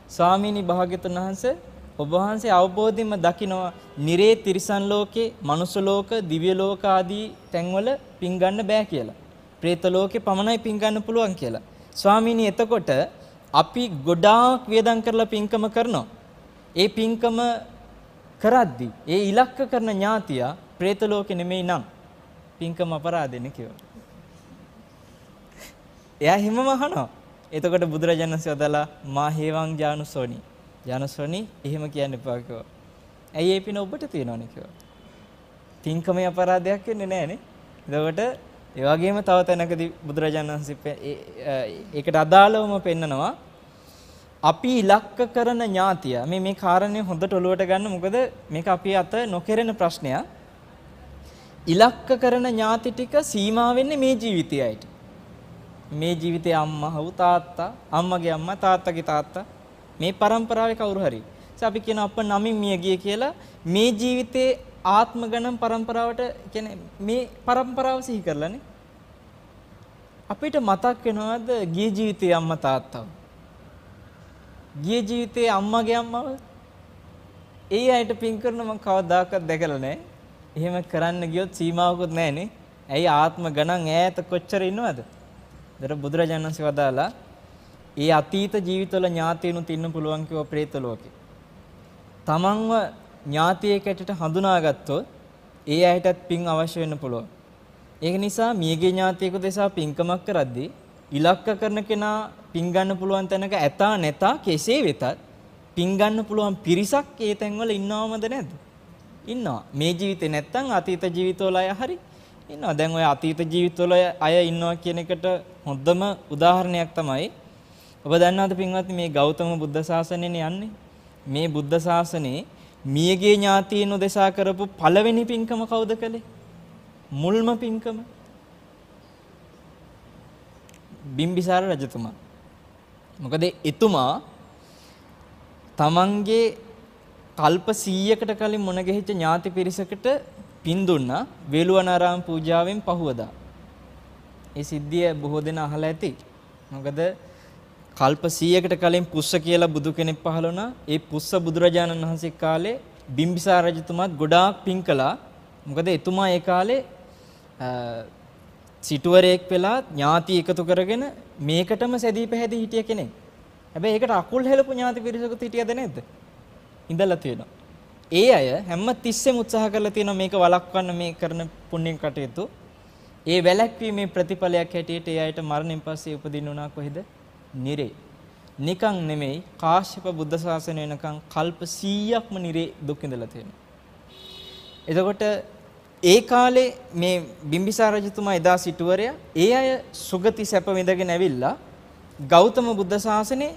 ස්වාමීනි භාග්‍යතුන් වහන්සේ ඔබ වහන්සේ අවබෝධයෙන්ම දකිනවා නිරේ තිරිසන් ලෝකේ, මනුස්ස ලෝක, දිව්‍ය ලෝක ආදී තැන්වල පින් ගන්න බෑ කියලා. പ്രേත ලෝකේ පමණයි පින් ගන්න පුළුවන් කියලා. ස්වාමීනි එතකොට අපි ගොඩාක් වේදම් කරලා පින්කම කරනවා. ඒ පින්කම කරද්දී ඒ ඉලක්ක කරන ඥාතියා പ്രേත ලෝකේ නෙමෙයි නම් පින්කම අපරාධෙන්නේ කියලා. එයා හිමම අහනවා. එතකොට බුදුරජාණන් වහන්සේ වදාලා මා හේවං ජානුසෝනි. ජානුසෝනි එහෙම කියන්න එපා කිව්වා. ඇයි ඒ පින ඔබට තියෙනවනේ කිව්වා. පින්කමේ අපරාධයක් වෙන්නේ නැහනේ. එතකොට ඒ වගේම තව තැනකදී බුදුරජාණන් වහන්සේ ඒකට අදාළවම පෙන්නනවා අපි ඉලක්ක කරන ඥාතිය මේ කාරණේ හොඳට ඔලුවට ගන්න. මොකද මේක අපි අත නොකරන ප්‍රශ්නයක්. ඉලක්ක කරන ඥාති ටික සීමා වෙන්නේ මේ ජීවිතයයිට. මේ ජීවිතේ අම්මා හවු තාත්තා, අම්මගේ අම්මා, තාත්තගේ තාත්තා, මේ પરම්පරාවේ කවුරු හරි. අපි කියන අප නමින් මිය ගිය කියලා මේ ජීවිතේ ආත්ම ගණන් પરම්පරාවට කියන්නේ මේ પરම්පරාව සිහි කරලානේ. අපිට මතක් වෙනවද ගිය ජීවිතේ අම්මා තාත්තව? ගිය ජීවිතේ අම්මගේ අම්මව? ඒ අයට පින් කරන මම කවදාකවත් දැකලා නැහැ. එහෙම කරන්න ගියොත් සීමාවකුත් නැහනේ. ඇයි ආත්ම ගණන් ඈත කොච්චර ඉන්නවද? දර බුදුරජාණන් වහන්සේ වදාලා ඒ අතීත ජීවිතවල ඥාතීනුත් ඉන්න පුළුවන් කිව්ව പ്രേත ලෝකේ. තමන්ව ඥාතියෙක් ඇටට හඳුනාගත්තොත් ඒ අයටත් පින් අවශ්‍ය වෙන්න පුළුවන්. ඒක නිසා මියගේ ඥාතියෙකු දෙසා පින්කමක් කරද්දී ඉලක්ක කරන කෙනා පින් ගන්න පුළුවන් තැනක ඇතා නැතා කෙසේ වෙතත් පින් ගන්න පුළුවන් පිරිසක් ඒ තැන්වල ඉන්නවමද නැද්ද? ඉන්නවා. මේ ජීවිතේ නැත්තම් අතීත ජීවිතවල අය හරි ඉන්නවා. දැන් ඔය අතීත ජීවිතවල අය ඉන්නවා කියන එකට හොඳම උදාහරණයක් තමයි ඔබ දන්නවද පින්වත්නි මේ ගෞතම බුද්ධ ශාසනයනේ යන්නේ. මේ බුද්ධ ශාසනයේ මියගේ ඥාතීන් උදෙසා කරපු පළවෙනි පින්කම කවුද කළේ? මුල්ම පින්කම බිම්බිසාර රජතුමා. මොකද එතුමා තමන්ගේ කල්ප 100කට කලින් මුණ ගැහිච්ච ඥාති පිරිසකට පින් දුන්නා වේළුවනාරාම පූජාවෙන් පහුවදා. ඒ සිද්ධිය බොහෝ දෙනා අහලා ඇති. මොකද කල්ප 100කට කලින් පුස්ස කියලා බුදු කෙනෙක් පහළ වුණා. ඒ පුස්ස බුදුරජාණන් වහන්සේ කාලේ බිම්බිසාර රජතුමාත් ගොඩාක් පින් කළා. මොකද එතුමා ඒ කාලේ සිටුවරයෙක් වෙලා ඥාති එකතු කරගෙන මේකටම සැදී පැහැදී හිටිය කෙනෙක්. හැබැයි ඒකට අකුල් හෙලපු ඥාති පිරිසකුත් හිටියද නැද්ද? ඉඳලා තියෙනවා. ඒ අය හැම තිස්සෙම උත්සාහ කරලා තියෙනවා මේක වළක්වන්න මේ කරන පුණ්‍ය කටයුතු. ඒ වැළැක්වීමේ ප්‍රතිඵලයක් හැටියට ඒ අයට මරණයෙන් පස්සේ උපදින්න උනා කොහෙද? නිරේ. නිකන් නෙමෙයි කාශ්‍යප බුද්ධ ශාසනය වෙනකන් කල්ප 100ක්ම නිරේ දුක් විඳලා තියෙනවා. එතකොට ඒ කාලේ මේ බිම්බිසාර රජතුමා එදා සිටුවරයා ඒ අය සුගති සැප විඳගෙන ඇවිල්ලා ගෞතම බුද්ධ ශාසනේ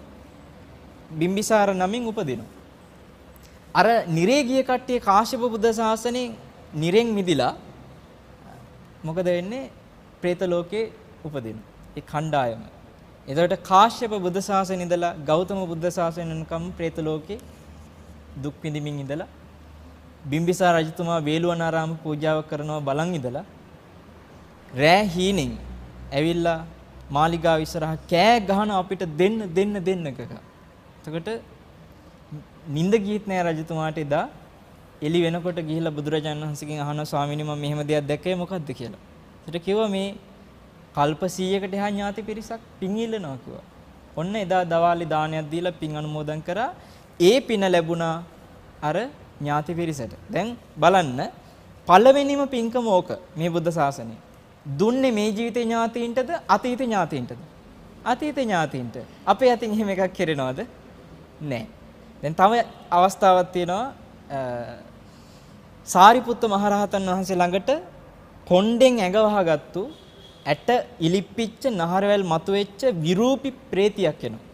බිම්බිසාර නමින් උපදිනවා. අර නිරේ ගිය කට්ටිය කාශ්‍යප බුද්ධ ශාසනේ නිරෙන් මිදිලා මොකද වෙන්නේ? പ്രേත ලෝකේ උපදිනවා. ඒ කණ්ඩායම. එතකොට කාශ්‍යප බුද්ධ ශාසනය ඉඳලා ගෞතම බුද්ධ ශාසනය වෙනකම් പ്രേත ලෝකේ දුක් විඳින්මින් ඉඳලා බිම්බිසාර රජතුමා වේළුවනාරාම පූජාව කරනවා බලන් ඉඳලා රෑ හීනෙන් ඇවිල්ලා මාලිගාව ඉස්සරහ කෑ ගහන අපිට දෙන්න කකා. එතකොට නිින්ද ගියෙත් නෑ රජතුමාට එදා. එළි වෙනකොට ගිහිල්ලා බුදුරජාණන් වහන්සේගෙන් අහනවා ස්වාමීනි මම මෙහෙම දෙයක් දැක්කේ මොකද්ද කියලා. ඒකට කිව්වා මේ කල්ප 100කට එහා ඥාති පිරිසක් පින් ඉල්ලනවා කිව්වා. ඔන්න එදා දවාලේ දානයක් දීලා පින් අනුමෝදන් කරා. ඒ පින ලැබුණා අර ඥාති පිරිසට. දැන් බලන්න පළවෙනිම පින්කම ඕක මේ බුද්ධ ශාසනයේ. දුන්නේ මේ ජීවිතේ ඥාතීන්ටද අතීත ඥාතීන්ටද? අතීත ඥාතීන්ට. අපේ අතින් එහෙම එකක් කෙරෙනවද? නැහැ. දැන් තව අවස්ථාවක් තියෙනවා සාරිපුත්ත මහරහතන් වහන්සේ ළඟට කොණ්ඩෙන් ඇඟ වහගත්තු ඇට ඉලිප්පිච්ච නහරවැල් මතුවෙච්ච විරූපි ප්‍රේතියක් එනවා.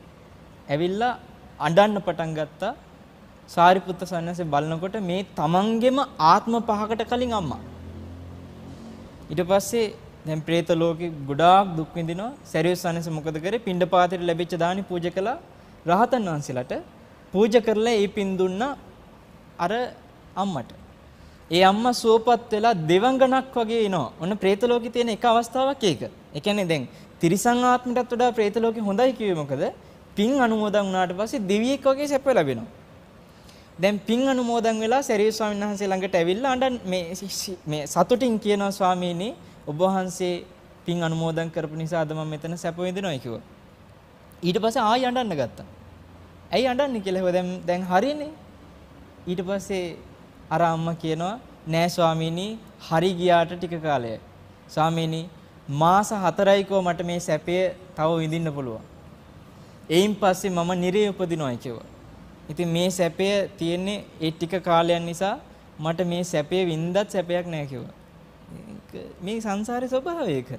ඇවිල්ලා අඬන්න පටන් ගත්තා. සාරිපුත්ත සන්නසේ බලනකොට මේ තමන්ගේම ආත්ම පහකට කලින් අම්මා. ඊට පස්සේ දැන් പ്രേත ලෝකේ ගොඩාක් දුක් විඳිනවා. සරියුත් සන්නසේ මොකද කරේ? පිණ්ඩපාතයට ලැබිච්ච දානි පූජා කළා රහතන් වහන්සේලාට. පූජා කරලා ඒ පින් දුන්නා අර අම්මට. ඒ අම්මා සුවපත් වෙලා දෙවඟනක් වගේ එනවා. ඔන්න പ്രേත ලෝකේ තියෙන එක අවස්ථාවක් ඒක. ඒ කියන්නේ දැන් තිරිසන් ආත්මයටත් වඩා പ്രേත ලෝකේ හොඳයි කිව්වේ මොකද? පින් අනුමෝදන් වුණාට පස්සේ දෙවියෙක් වගේ සැප ලැබෙනවා. දැන් පින් අනුමෝදන් වෙලා සරියුත් ස්වාමීන් වහන්සේ ළඟට ඇවිල්ලා අඬන් මේ සතුටින් කියනවා ස්වාමීනි ඔබ වහන්සේ පින් අනුමෝදන් කරපු නිසා අද මම මෙතන සැප විඳිනවා කිව්වා. ඊට පස්සේ ආයෙ අඬන්න ගත්තා. ඇයි අඬන්නේ කියලා දැන් හරියනේ. ඊට පස්සේ අර අම්මා කියනවා නෑ ස්වාමීනි හරි ගියාට ටික කාලයයි. ස්වාමීනි මාස 4යිකෝ මට මේ සැපය තව විඳින්න පුළුවන්. එයින් පස්සේ මම නිරේ උපදිනවා කිව්වා. ඉතින් මේ සැපය තියෙන්නේ ඒ ටික කාලයක් නිසා මට මේ සැපේ වින්දත් සැපයක් නෑ කිව්වා. මේ සංසාරේ ස්වභාවය ඒක.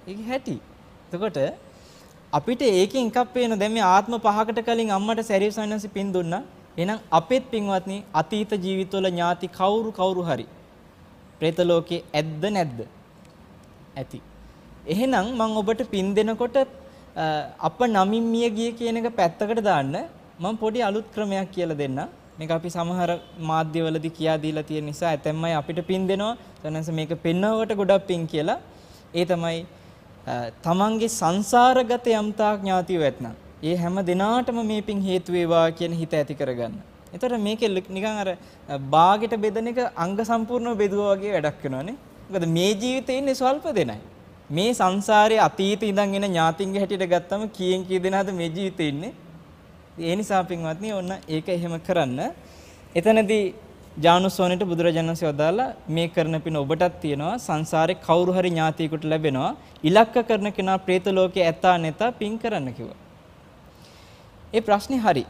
ඒක හැටි. එතකොට අපිට ඒකෙන් එකක් පේන දැන් මේ ආත්ම පහකට කලින් අම්මට සරියුත් සන්නසි පින් දුන්නා. එහෙනම් අපෙත් පින්වත්නි අතීත ජීවිතවල ඥාති කවුරු හරි പ്രേත ලෝකේ ඇද්ද නැද්ද? ඇති. එහෙනම් මම ඔබට පින් දෙනකොට අප නමින් මිය ගිය කියන එක පැත්තකට දාන්න මම පොඩි අලුත් ක්‍රමයක් කියලා දෙන්න. මේක අපි සමහර මාධ්‍යවලදී කියා දීලා තියෙන නිසා ඇතැම්ම අය අපිට පින් දෙනවා. සනස මේක පෙන්වවට ගොඩක් පින් කියලා. ඒ තමයි තමන්ගේ සංසාරගත යම්තා ඥාතියෝ ඇතනම් ඒ හැම දිනාටම මේ පින් හේතු වේවා කියන හිත ඇති කරගන්න. ඒතර මේකේ නිකන් අර බාගෙට බෙදෙන එක අංග සම්පූර්ණව බෙදුවා වගේ වැඩක් වෙනවානේ. මොකද මේ ජීවිතේ ඉන්නේ ස්වල්ප දෙනයි. මේ සංසාරයේ අතීතේ ඉඳන් එන ඥාතින්ගේ හැටියට ගත්තම කීයෙන් කී දෙනාද මේ ජීවිතේ ඉන්නේ. ඒ නිසා පින්වත්නි ඔන්න ඒක එහෙම කරන්න. එතනදී ජානුසෝනෙට බුදුරජාණන් වහන්සේ වදාලා මේ කරන පින ඔබටත් තියෙනවා සංසාරේ කවුරු හරි ඥාතියෙකුට ලැබෙනවා. ඉලක්ක කරන කෙනා പ്രേත ලෝකේ ඇතා නැතා පින් කරන්න කිව්වා. ඒ ප්‍රශ්නේ හරි.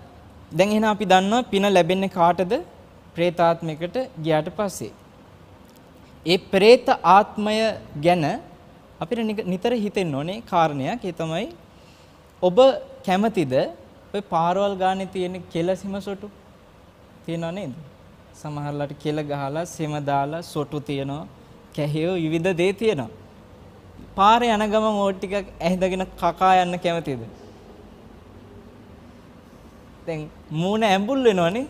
දැන් එහෙනම් අපි දන්නවා පින ලැබෙන්නේ කාටද? പ്രേතාත්මයකට ගියාට පස්සේ. ඒ പ്രേත ආත්මය ගැන අපිට නිතර හිතෙන්න ඕනේ කාරණයක්. ඒ තමයි ඔබ කැමතිද ඔය පාරවල් ගානේ තියෙන කෙල සීම සොටු තියෙනව නේද? සමහරලාට කෙල ගහලා සීම දාලා සොටු තියෙනවා. කැහියෝ විවිධ දේ තියෙනවා. පාරේ යන ගමන් ඕ ටික ඇහිඳගෙන කකා යන්න කැමතිද? දැන් මූණ ඇඹුල් වෙනවනේ.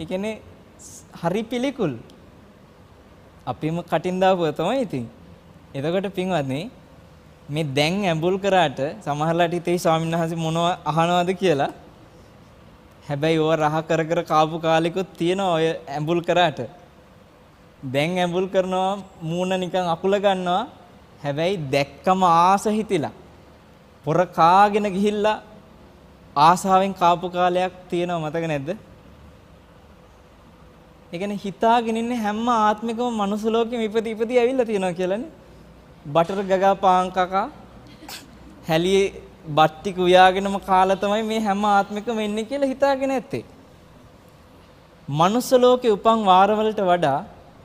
ඒ කියන්නේ හරි පිළිකුල්. අපිම කටින් දාපුවා තමයි ඉතින්. එතකොට පින්වත්නි මේ දැන් ඇඹුල් කරාට සමහරලාට ඉතින් ස්වාමීන් වහන්සේ මොනව අහනවද කියලා. හැබැයි ඕව රහ කර කර කාපු කාලෙකුත් තියෙනවා ඔය ඇඹුල් කරාට. දැන් ඇඹුල් කරනවා මූණ නිකන් අකුල ගන්නවා. හැබැයි දැක්කම ආස හිතිලා පොර කාගෙන ගිහිල්ලා ආසාවෙන් කාපු කාලයක් තියෙනව මතක නැද්ද? ඒ කියන්නේ හිතාගෙන ඉන්නේ හැම ආත්මිකම මනුස්ස ලෝකෙම ඉපදී ඇවිල්ලා තියෙනවා කියලානේ. බටර් ගගා පාන් කකා හැලියේ බට්ටි කුයාගෙනම කාලා තමයි මේ හැම ආත්මිකම එන්නේ කියලා හිතාගෙන ඇත්තේ. මනුස්ස ලෝකේ උපන් වාරවලට වඩා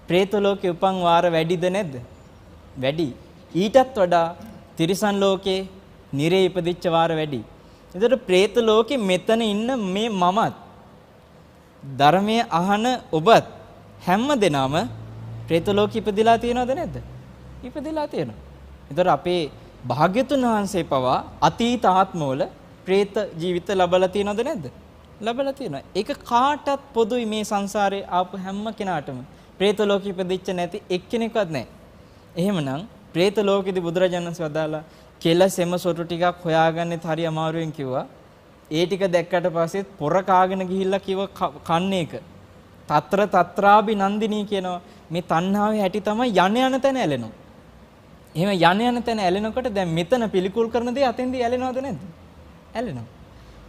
പ്രേත ලෝකේ උපන් වාර වැඩිද නැද්ද? වැඩි. ඊටත් වඩා තිරිසන් ලෝකේ නිරේ ඉපදිච්ච වාර වැඩි. ඒතර പ്രേත ලෝකේ මෙතන ඉන්න මේ මමත් ධර්මයේ අහන ඔබත් හැම දෙනාම പ്രേත ලෝකෙ ඉපදිලා තියෙනවද නැද්ද? ඉපදිලා තියෙනවා. ඒතර අපේ භාග්‍යතුන් වහන්සේ පවා අතීත ආත්මවල പ്രേත ජීවිත ලැබලා තියෙනවද නැද්ද? ලැබලා තියෙනවා. ඒක කාටත් පොදුයි මේ සංසාරේ ආපු හැම කෙනාටම. പ്രേත ලෝකෙ ඉපදිච්ච නැති එක්කෙනෙක්වත් නැහැ. එහෙමනම් പ്രേත ලෝකෙදී බුදුරජාණන් වහන්සේ වදාලා කෙල සෙම සොටු ටිකක් හොයාගන්නෙත් හරි අමාරුවෙන් කිව්වා. ඒ ටික දැක්කට පස්සේ පොර කාගෙන ගිහිල්ලා කිව්ව කන්නේ එක. తත්‍ර తත්‍රාබි නන්දිනී කියනවා. මේ තණ්හාවේ හැටි තමයි යන තැන ඇලෙනවා. එහෙම යන තැන ඇලෙනකොට දැන් මෙතන පිළිකුල් කරන දේ අතෙන්දී ඇලෙනවද නැද්ද? ඇලෙනවා.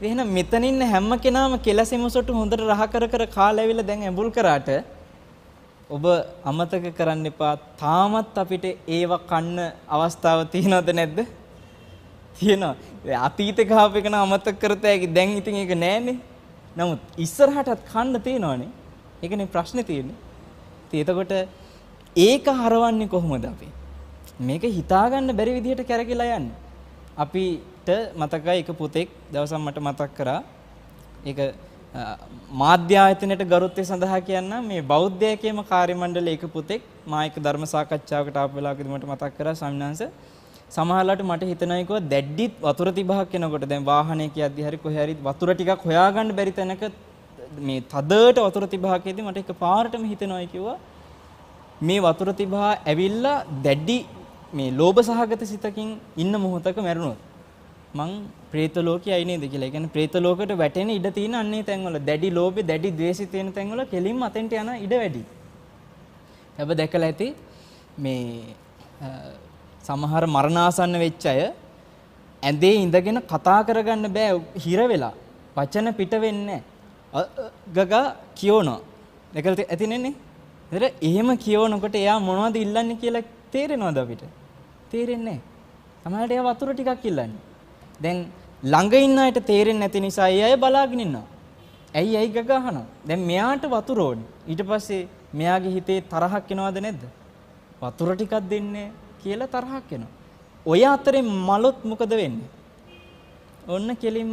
එහෙනම් මෙතන ඉන්න හැම කෙනාම කෙල සෙම සොටු හොඳට රහ කර කර කාලා ඇවිල්ලා දැන් ඇඹුල් කරාට ඔබ අමතක කරන්න එපා. තාමත් අපිට ඒව කන්න අවස්ථාව තියෙනවද නැද්ද? තියෙනවා. අතීතේ ගහපු එක නම් අමතක කරතෑකි. දැන් ඉතින් ඒක නෑනේ. නමුත් ඉස්සරහටත් කන්න තියෙනවනේ. ඒකනේ ප්‍රශ්නේ තියෙන්නේ. ඉතින් එතකොට ඒක හරවන්නේ කොහොමද අපි? මේක හිතාගන්න බැරි විදිහට කැරකිලා යන්නේ. අපිට මතකයි එක පුතෙක් දවසක් මට මතක් කරා. ඒක මාධ්‍ය ආයතනයට ගරුත්වය සඳහා කියන්නම් මේ බෞද්ධයකේම කාර්ය මණ්ඩලයේ එක පුතෙක් මා එක්ක ධර්ම සාකච්ඡාවකට ආපු වෙලාවකදී මට මතක් කරා ස්වාමීන් වහන්සේ සමහරවිට මට හිතෙනවා කිව්වා දැඩි වතුර තිබහක් වෙනකොට දැන් වාහනයක යද්දි හරි කොහේ හරි වතුර ටිකක් හොයාගන්න බැරි තැනක මේ තදට වතුර තිබහකේදී මට එකපාරටම හිතෙනවා කිව්වා මේ වතුර තිබහ ඇවිල්ලා දැඩි මේ ලෝභ සහගත සිතකින් ඉන්න මොහොතක මැරුණොත් මං പ്രേත ලෝකේ අය නේද කියලා. ඒ කියන්නේ പ്രേත ලෝකයට වැටෙන ඉඩ තියෙන අන්නේ තැන්වල දැඩි ලෝභය දැඩි ද්වේෂය තියෙන තැන්වල කෙලින්ම අතෙන්ට යන ඉඩ වැඩි. හැබැයි දැකලා ඇති මේ සමහර මරණාසන්න වෙච්ච අය ඇඳේ ඉඳගෙන කතා කරගන්න බෑ හිර වෙලා. වචන පිට වෙන්නේ ගගා කියවනවා. දැකලා ඇතිනේ. ඒතර එහෙම කියවනකොට එයා මොනවද ඉල්ලන්නේ කියලා තේරෙනවද අපිට? තේරෙන්නේ නැහැ. සමහරවිට එයා වතුර ටිකක් ඉල්ලන්නේ. දැන් ළඟ ඉන්න අයට තේරෙන්නේ නැති නිසා ඒ අය බලාගෙන ඉන්නවා. ඇයි ගගා අහනවා. දැන් මෙයාට වතුර ඕනේ. ඊට පස්සේ මෙයාගේ හිතේ තරහක් එනවද නැද්ද? වතුර ටිකක් දෙන්නේ කියලා තරහක් එනවා. ඔය අතරේ මලොත් මොකද වෙන්නේ? ඔන්න කෙලින්ම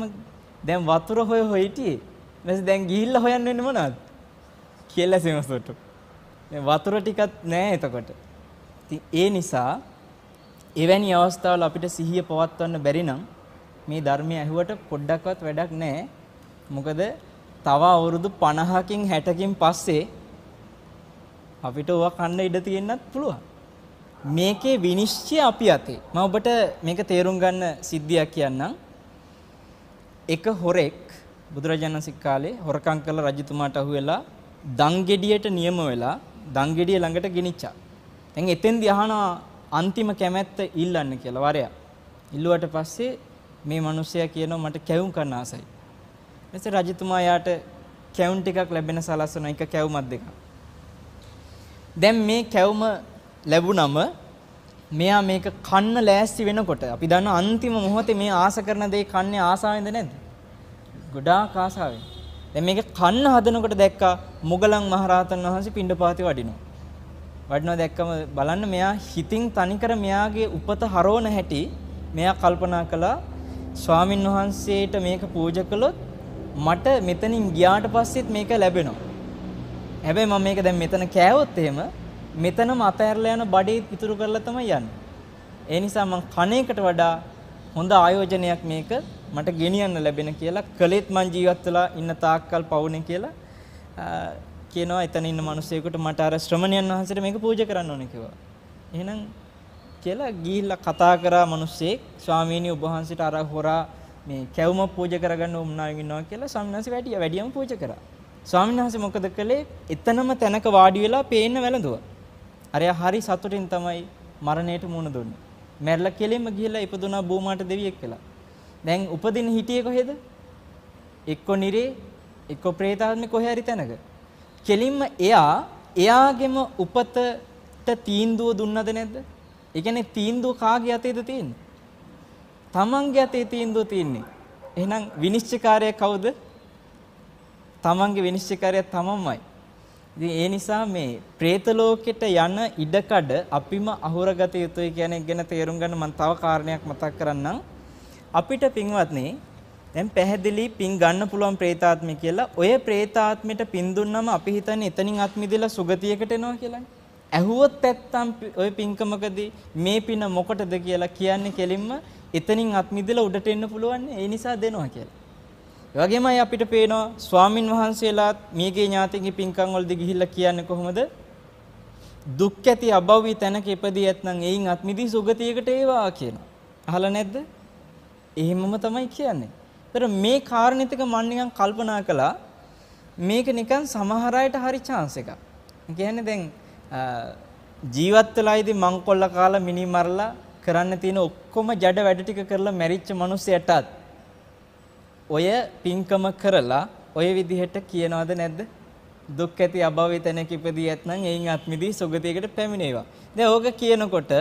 දැන් වතුර හොය හිටියේ. ඊට දැන් ගිහිල්ලා හොයන්න වෙන්නේ මොනවද? කියලා සෙමසොට්ටු. දැන් වතුර ටිකක් නැහැ එතකොට. ඉතින් ඒ නිසා එවැනි අවස්ථාවල අපිට සිහිය පවත්වන්න බැරි නම් මේ ධර්මය ඇහුවට පොඩ්ඩක්වත් වැඩක් නැහැ. මොකද තව අවුරුදු 50කින් 60කින් පස්සේ අපිට ඕවා කන්න ඉඩ තියෙන්නත් පුළුවන්. මේකේ විනිශ්චය අපි අතේ. මම ඔබට මේක තේරුම් ගන්න සිද්ධියක් කියන්නම්. එක හොරෙක් බුදුරජාණන් වහන්සේ කාලේ හොරකම් කළ රජතුමාට අහුවෙලා දංගෙඩියට නියම වෙලා දංගෙඩිය ළඟට ගෙනිච්චා. දැන් එතෙන්දී අහනවා අන්තිම කැමැත්ත ඉල්ලන්න කියලා වරයා. ඉල්ලුවට පස්සේ මේ මිනිස්සයා කියනවා මට කැවුම් කරන්න ආසයි. ඊට රජතුමා යාට කැවුම් ටිකක් ලැබෙන සලස්සන එක කැවුමක් දෙකක්. දැන් මේ කැවුම ලැබුණම මෙයා මේක කන්න ලෑස්ති වෙනකොට අපි දන්නවා අන්තිම මොහොතේ මේ ආස කරන දේ කන්නේ ආසාවෙන්ද නැද්ද? ගොඩාක් ආසාවෙන්. දැන් මේක කන්න හදනකොට දැක්කා මුගලන් මහරහතන් වහන්සේ පිණ්ඩපාතේ වඩිනවා. වඩිනවා දැක්කම බලන්න මෙයා හිතින් තනිකර මෙයාගේ උපත හරවන හැටි මෙයා කල්පනා කළා ස්වාමින් වහන්සේට මේක පූජා කළොත් මට මෙතනින් ගියාට පස්සෙත් මේක ලැබෙනවා. හැබැයි මම මේක දැන් මෙතන කෑවොත් එහෙම මෙතනම අතහැරලා යන බඩේ ඉතුරු කරලා තමයි යන්නේ. ඒ නිසා මං කණේකට වඩා හොඳ ආයෝජනයක් මේක මට ගෙනියන්න ලැබෙන කියලා කලෙත් මං ජීවත් වෙලා ඉන්න තාක්කල් පවුනේ කියලා කියනවා. එතන ඉන්න මිනිස්සෙකුට මට අර ශ්‍රමණයන් වහන්සේට මේක පූජා කරන්න ඕනේ කිව්වා. එහෙනම් කියලා ගිහිල්ලා කතා කරා මිනිස්සෙක් ස්වාමීනි ඔබ වහන්සේට අර හොරා මේ කැවුම පූජා කරගන්න උම්නාවෙන් ඉන්නවා කියලා ස්වාමීන් වහන්සේ වැඩියම පූජා කරා. ස්වාමීන් වහන්සේ මොකද කළේ? එතනම තැනක වාඩි වෙලා පේන්න වැළඳුවා. අරයා හරි සතුටින් තමයි මරණයට මුහුණ දුන්නේ. මැරලා කෙලින්ම ගිහිල්ලා ඉපදුනා බෝමාට දෙවියෙක් කියලා. දැන් උපදින්න හිටියේ කොහෙද? එක්ක නිරේ, එක්ක പ്രേතාත්මේ කොහේ හරි තැනක. කෙලින්ම එයාගෙම උපතට තීන්දුව දුන්නද නැද්ද? ඒ කියන්නේ තීන්දුව කාගේ අතේද තියෙන්නේ? තමන්ගේ අතේ තීන්දුව තියෙන්නේ. එහෙනම් විනිශ්චයකාරය කවුද? තමන්ගේ විනිශ්චයකාරය තමන්මයි. ඉතින් ඒ නිසා මේ പ്രേත ලෝකෙට යන ඉඩකඩ අපිම අහුරගත යුතුයි කියන එක ගැන තේරුම් ගන්න මම තව කාරණයක් මතක් කරන්නම්. අපිට පින්වත්නි දැන් පැහැදිලි පින් ගන්න පුළුවන් പ്രേතාත්මය කියලා. ඔය പ്രേතාත්මයට පින් දුන්නම අපි හිතන්නේ එතනින් අත් මිදලා සුගතියකට එනවා කියලානේ. ඇහුවොත් නැත්තම් ඔය පින්කමකදී මේ පින මොකටද කියලා කියන්නේ කෙලින්ම එතනින් අත් මිදලා උඩට එන්න පුළුවන්. ඒ නිසා දෙනවා කියලා. ඒ වගේමයි අපිට පේනවා ස්වාමින් වහන්සේලාත් මියගේ ඥාතිගේ පින්කම් වලදී ගිහිල්ලා කියන්නේ කොහොමද? දුක් ඇති අභව්‍ය තැනක ඉපදී ඇත්නම් එයින් අත් මිදී සුගතියකට ඒවා කියනවා. අහලා නැද්ද? එහෙමම තමයි කියන්නේ. ඒතර මේ කාරණිතක මම නිකන් කල්පනා කළා මේක නිකන් සමහර අයට හරි chance එකක්. කියන්නේ දැන් ජීවත් වෙලා ඉදී මංකොල්ල කාලා මිනි මරලා කරන්න තියෙන ඔක්කොම ජඩ වැඩ ටික කරලා මැරිච්ච මිනිස්සයටත් ඔය පින්කම කරලා ඔය විදිහට කියනවද නැද්ද? දුක් ඇති අභව්‍ය තැනක ඉපදී ඇත්නම් එයින් අත් මිදී සුගතියකට පැමිණේවා. දැන් ඕක කියනකොට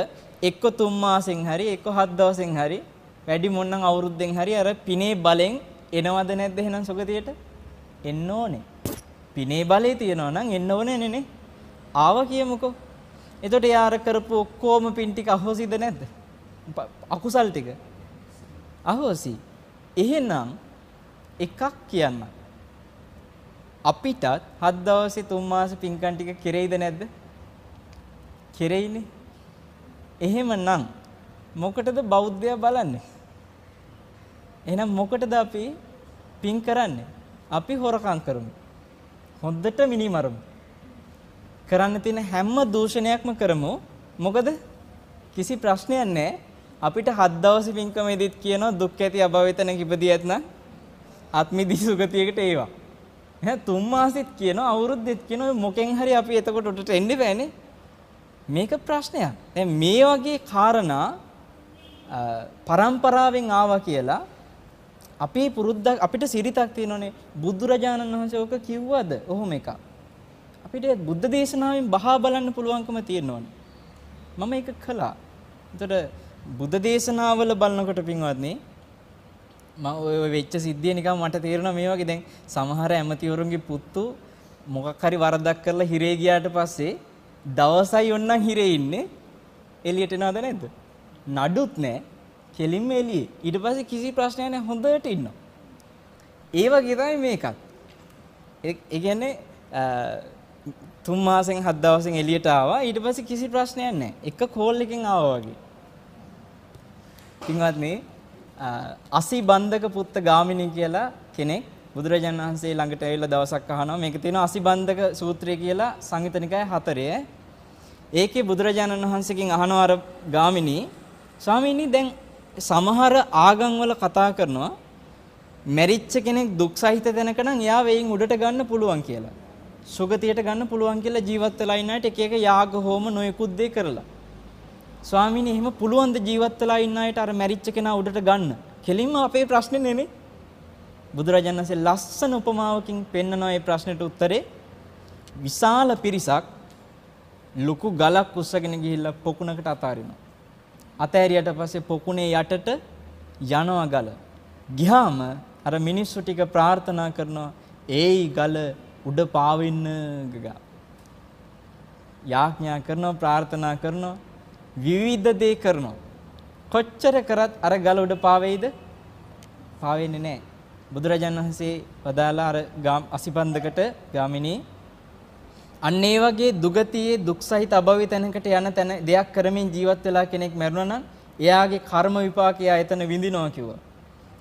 එක්ක 3 මාසෙන් හරි එක්ක 7 දවසෙන් හරි වැඩි මොන්නම් අවුරුද්දෙන් හරි අර පිනේ බලෙන් එනවද නැද්ද එහෙනම් සුගතියට? එන්න ඕනේ. පිනේ බලේ තියනවා නම් එන්න ඕනේ නේ. ආව කියමුකෝ. එතකොට යාර කරපු ඔක්කොම පින් ටික අහෝසිද නැද්ද? අකුසල් ටික අහෝසි. එහෙනම් එකක් කියන්න. අපිටත් 7 දවසේ 3 මාස පින්කම් ටික කෙරෙයිද නැද්ද? කෙරෙයිනේ. එහෙමනම් මොකටද බෞද්ධයා බලන්නේ? එහෙනම් මොකටද අපි පින් කරන්නේ? අපි හොරකම් කරමු. හොද්දට මිනිමරමු. කරන්න තියෙන හැම දූෂණයක්ම කරමු. මොකද කිසි ප්‍රශ්නයක් නැහැ. අපිට 7 දවසේ පින්කමෙදිත් කියනවා දුක් ඇති අභවයතන කිපදී ඇතනම් ආත්මිදී සුගතියකට ඒවා. එහෙනම් 3 මාසෙත් කියනවා අවුරුද්දෙත් කියනවා මොකෙන් හරි අපි එතකොට උඩට එන්න බෑනේ. මේක ප්‍රශ්නයක්. දැන් මේ වගේ කාරණා පරම්පරාවෙන් ආවා කියලා අපේ පුරුද්දක් අපිට සිරිතක් තියෙනෝනේ. බුදුරජාණන් වහන්සේ ඕක කිව්වද? ඔහොම එකක්. අපිට බුද්ධ දේශනාවෙන් බහා බලන්න පුළුවන්කම තියෙනෝනේ. මම ඒක කළා. එතකොට බුද්ධ දේශනාවල බලනකොට පින්වත්නි මම ඔය වෙච්ච සිද්ධිය නිකන් මට තේරෙනවා මේ වගේ දැන් සමහර ඇමතිවරුන්ගේ පුතු මොකක් හරි වරදක් කරලා හිරේ ගියාට පස්සේ දවසයි ඔන්නම් හිරේ ඉන්නේ එළියට එනවද නැද්ද? නඩුත් නැහැ. කෙලින්ම එළියේ. ඊට පස්සේ කිසි ප්‍රශ්නයක් නැහැ හොඳට ඉන්නවා. ඒ වගේ තමයි මේකත්. ඒ කියන්නේ 3 මාසෙන් 7 දවසෙන් එළියට ආවා. ඊට පස්සේ කිසි ප්‍රශ්නයක් නැහැ. එක කෝල් එකකින් ආවා වගේ. පින්වත්නි අසිබන්ධක පුත්ත ගාමිණී කියලා කෙනෙක් බුදුරජාණන් වහන්සේ ළඟට ඇවිල්ලා දවසක් අහනවා මේක තියෙනවා අසිබන්ධක සූත්‍රය කියලා සංයුත නිකාය 4. ඒකේ බුදුරජාණන් වහන්සේගෙන් අහනවා අර ගාමිණී ස්වාමීනි දැන් සමහර ආගම් වල කතා කරනවා මැරිච්ච කෙනෙක් දුක් සහිත තැනක නම් එයා වෙයින් උඩට ගන්න පුළුවන් කියලා. සුගතියට ගන්න පුළුවන් කියලා ජීවත් වෙලා ඉන්න අයට එක එක යාග හෝම නොයෙකුත් දේ කරලා. ස්වාමීනි එහෙම පුළුවන් ද ජීවත් වෙලා ඉන්න අයට අර මැරිච්ච කෙනා උඩට ගන්න? කෙලින්ම අපේ ප්‍රශ්නේ නෙමෙයි. බුදුරජාණන් වහන්සේ ලස්සන උපමාවකින් පෙන්නනවා මේ ප්‍රශ්නෙට උත්තරේ. විශාල පිරිසක් ලොකු ගලක් උස්සගෙන ගිහිල්ලා පොකුණකට අතාරිනවා. අතෑරියට පස්සේ පොකුණේ යටට යනවා ගල. ගියාම අර මිනිස්සු ටික ප්‍රාර්ථනා කරනවා ඒයි ගල උඩ පාවෙන්න ගා. යාඥා කරනවා ප්‍රාර්ථනා කරනවා විවිධ දේ කරනවා. කොච්චර කරත් අර ගල උඩ පාවෙයිද? පාවෙන්නේ නැහැ. බුදුරජාණන් වහන්සේ වදාලා අර අසිබන්ධකට ගාමිණී අන්න ඒ වගේ දුගතියේ දුක් සහිත අභවයේ තැනකට යන තැන දෙයක් කරමින් ජීවත් වෙලා කෙනෙක් මැරුණා නම් එයාගේ කර්ම විපාකය එතන විඳිනවා කිව්වා.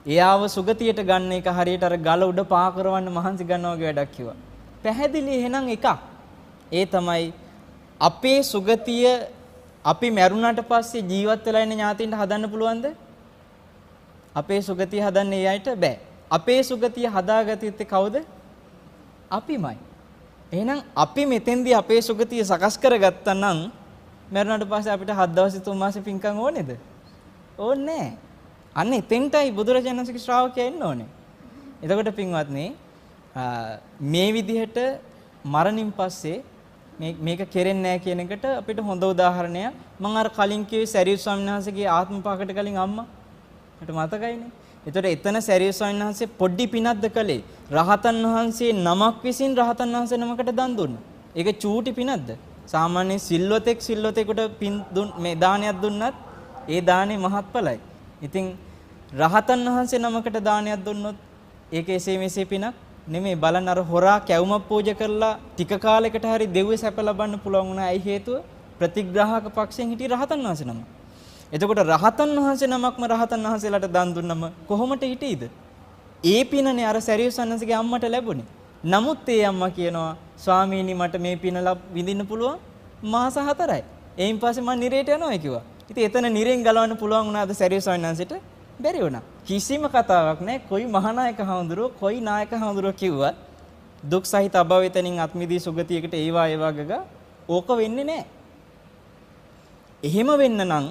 එයාව සුගතියට ගන්න එක හරියට අර ගල උඩ පා කරවන්න මහන්සි ගන්නවා වගේ වැඩක් කිව්වා. පැහැදිලි එහෙනම් එකක්. ඒ තමයි අපේ සුගතිය අපි මැරුණාට පස්සේ ජීවත් වෙලා ඉන්න ඥාතින්ට හදන්න පුළුවන්ද? අපේ සුගතිය හදන්න ඒ අයට බෑ. අපේ සුගතිය හදාගත යුත්තේ කවුද? අපිමයි. එහෙනම් අපි මෙතෙන්දී අපේ සුගතිය සකස් කරගත්තා නම් මරුණාට පස්සේ අපිට 7 දවස් 3 මාසෙ පින්කම් ඕනේද? ඕනේ නැහැ. අන්න එතෙන්ටයි බුදුරජාණන් වහන්සේගේ ශ්‍රාවකයා එන්න ඕනේ. එතකොට පින්වත්නි මේ විදිහට මරණින් පස්සේ මේක කෙරෙන්නේ නැහැ කියන එකට අපිට හොඳ උදාහරණයක් මම අර කලින් කිව්වේ සරියුත් ස්වාමීන් වහන්සේගේ ආත්ම පාකට කලින් අම්මා මට මතකයිනේ. එතකොට එතන සරියුත් ස්වාමීන් වහන්සේ පොඩි පිනක්ද කළේ? රහතන් වහන්සේ නමක් විසින් රහතන් වහන්සේ නමකට දන් දුන්නා. ඒක චූටි පිනක්ද? සාමාන්‍ය සිල්වතෙකුට පින් මේ දානයක් දුන්නත් ඒ දානේ මහත්ඵලයි. ඉතින් රහතන් වහන්සේ නමකට දානයක් දුන්නොත් ඒක එසේ මෙසේ පිනක් නෙමෙයි. බලන්න අර හොරා කැවුමක් පූජා කරලා ටික කාලයකට හරි දෙව්වේ සැප ලබන්න පුළුවන් වුණා. ඇයි හේතුව? ප්‍රතිග්‍රාහක පක්ෂයෙන් හිටිය රහතන් වහන්සේ නම. එතකොට රහතන් වහන්සේ නමක්ම රහතන් වහන්සේලාට දන් දුන්නම කොහොමද හිටියේද? ඒ පිනනේ අර සරියුත් සන්නසගේ අම්මට ලැබුණේ. නමුත් ඒ අම්මා කියනවා ස්වාමීනි මට මේ පින විඳින්න පුළුවන් මාස 4යි. එයින් පස්සේ මම නිරේට යනවා කිව්වා. ඉතින් එතන නිරෙන් ගලවන්න පුළුවන් වුණාද සරියුත් සන්නසට? බැරි වුණා. කිසිම කතාවක් නැහැ. කොයි මහානායක හඳුරෝ කොයි නායක හඳුරෝ කිව්වත් දුක් සහිත අභවයතනින් අත්මිදී සුගතියකට ඒවා ගග ඕක වෙන්නේ නැහැ. එහෙම වෙන්න නම්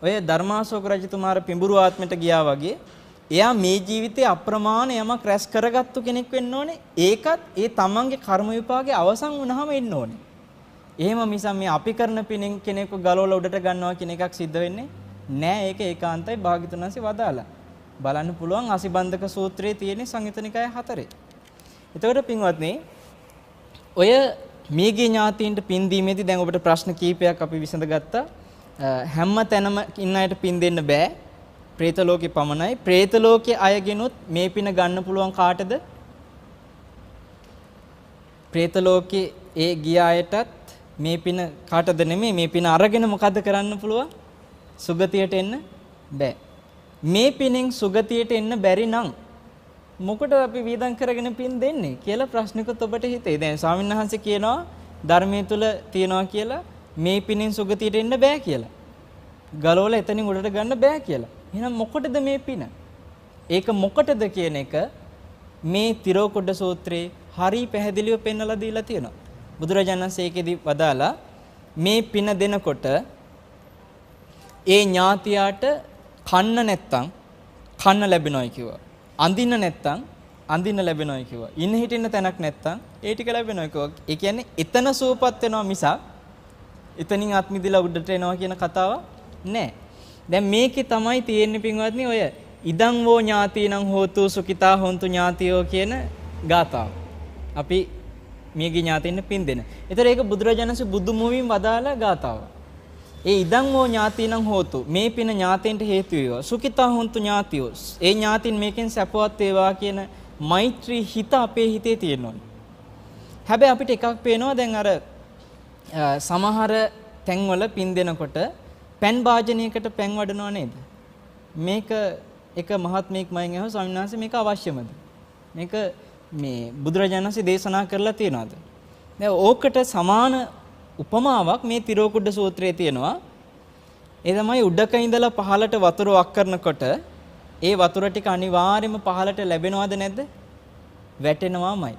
ඔය ධර්මාශෝක රජතුමාර පිඹුරු ආත්මයට ගියා වගේ එයා මේ ජීවිතේ අප්‍රමාණ යමක් රැස් කරගත්තු කෙනෙක් වෙන්න ඕනේ. ඒකත් ඒ තමන්ගේ කර්ම විපාකේ අවසන් වුණාම එන්න ඕනේ. එහෙම මිසම් මේ අපි කරන පිනෙන් කෙනෙක්ව ගලවලා උඩට ගන්නවා කියන එකක් සිද්ධ වෙන්නේ නෑ. ඒක ඒකාන්තයි භාග්‍යවතුන් වහන්සේ වදාලා. බලන්න පුළුවන් අසිබන්ධක සූත්‍රයේ තියෙන සංයුත නිකාය 4. එතකොට පින්වත්නි ඔය මේගේ ඥාතීන්ට පින් දීමේදී දැන් ඔබට ප්‍රශ්න කීපයක් අපි විසඳගත්තා. හැම තැනම ඉන්න අයට පින් දෙන්න බෑ. പ്രേත ලෝකේ පමණයි. പ്രേත ලෝකයේ අයගෙනුත් මේ පින ගන්න පුළුවන් කාටද? പ്രേත ලෝකේ ඒ ගිය අයටත් මේ පින කාටද නෙමෙයි මේ පින අරගෙන මොකද්ද කරන්න පුළුවන්? සුගතියට එන්න බෑ. මේ පිනෙන් සුගතියට එන්න බැරි නම් මොකටද අපි වීදම් කරගෙන පින් දෙන්නේ කියලා ප්‍රශ්නිකුත් ඔබට හිතේ. දැන් ස්වාමීන් වහන්සේ කියනවා ධර්මයේ තුල තියනවා කියලා මේ පිනෙන් සුගතියට එන්න බෑ කියලා. ගලවලා එතනින් උඩට ගන්න බෑ කියලා. එහෙනම් මොකටද මේ පින? ඒක මොකටද කියන එක මේ තිරෝකුඩ සූත්‍රයේ හරි පැහැදිලිව පෙන්වලා දීලා තියෙනවා. බුදුරජාණන් වහන්සේ ඒකෙදි වදාලා මේ පින දෙනකොට ඒ ඥාතියාට කන්න නැත්තම් කන්න ලැබෙනවයි කිව්වා. අඳින්න නැත්තම් අඳින්න ලැබෙනවයි කිව්වා. ඉන්න හිටින්න තැනක් නැත්තම් ඒ ටික ලැබෙනවයි කිව්වා. ඒ කියන්නේ එතන සූපත් වෙනවා මිසක් එතනින් ආත්මිදිලා උඩට එනවා කියන කතාව නෑ. දැන් මේකේ තමයි තියෙන්නේ පින්වත්නි ඔය ඉදං වෝ ඥාතිනං හෝතු සුඛිතා හොන්තු ඥාතියෝ කියන ගාථාව. අපි මියගේ ඥාතින්න පින් දෙන. ඒතර ඒක බුදුරජාණන්සේ බුදු මුවින් වදාලා ගාථාව. ඒ ඉදං වෝ ඥාතිනං හෝතු මේ පින ඥාතෙන්ට හේතු වේවා. සුඛිතා හොන්තු ඥාතියෝ. ඒ ඥාතින් මේකෙන් සැපවත් වේවා කියන මෛත්‍රී හිත අපේ හිතේ තියෙනවා. හැබැයි අපිට එකක් පේනවා දැන් අර සමහර තැන්වල පින් දෙනකොට පෑන් වාජනයකට පෑන් වඩනවා නේද? මේක එක මහත්මයෙක් මයින් අහුවා ස්වාමීන් වහන්සේ මේක අවශ්‍යමද? මේක මේ බුදුරජාණන් වහන්සේ දේශනා කරලා තියෙනවද? දැන් ඕකට සමාන උපමාවක් මේ තිරෝකුඩ සූත්‍රයේ තියෙනවා. ඒ තමයි උඩක ඉඳලා පහළට වතුර වක් කරනකොට ඒ වතුර ටික අනිවාර්යයෙන්ම පහළට ලැබෙනවද නැද්ද? වැටෙනවාමයි.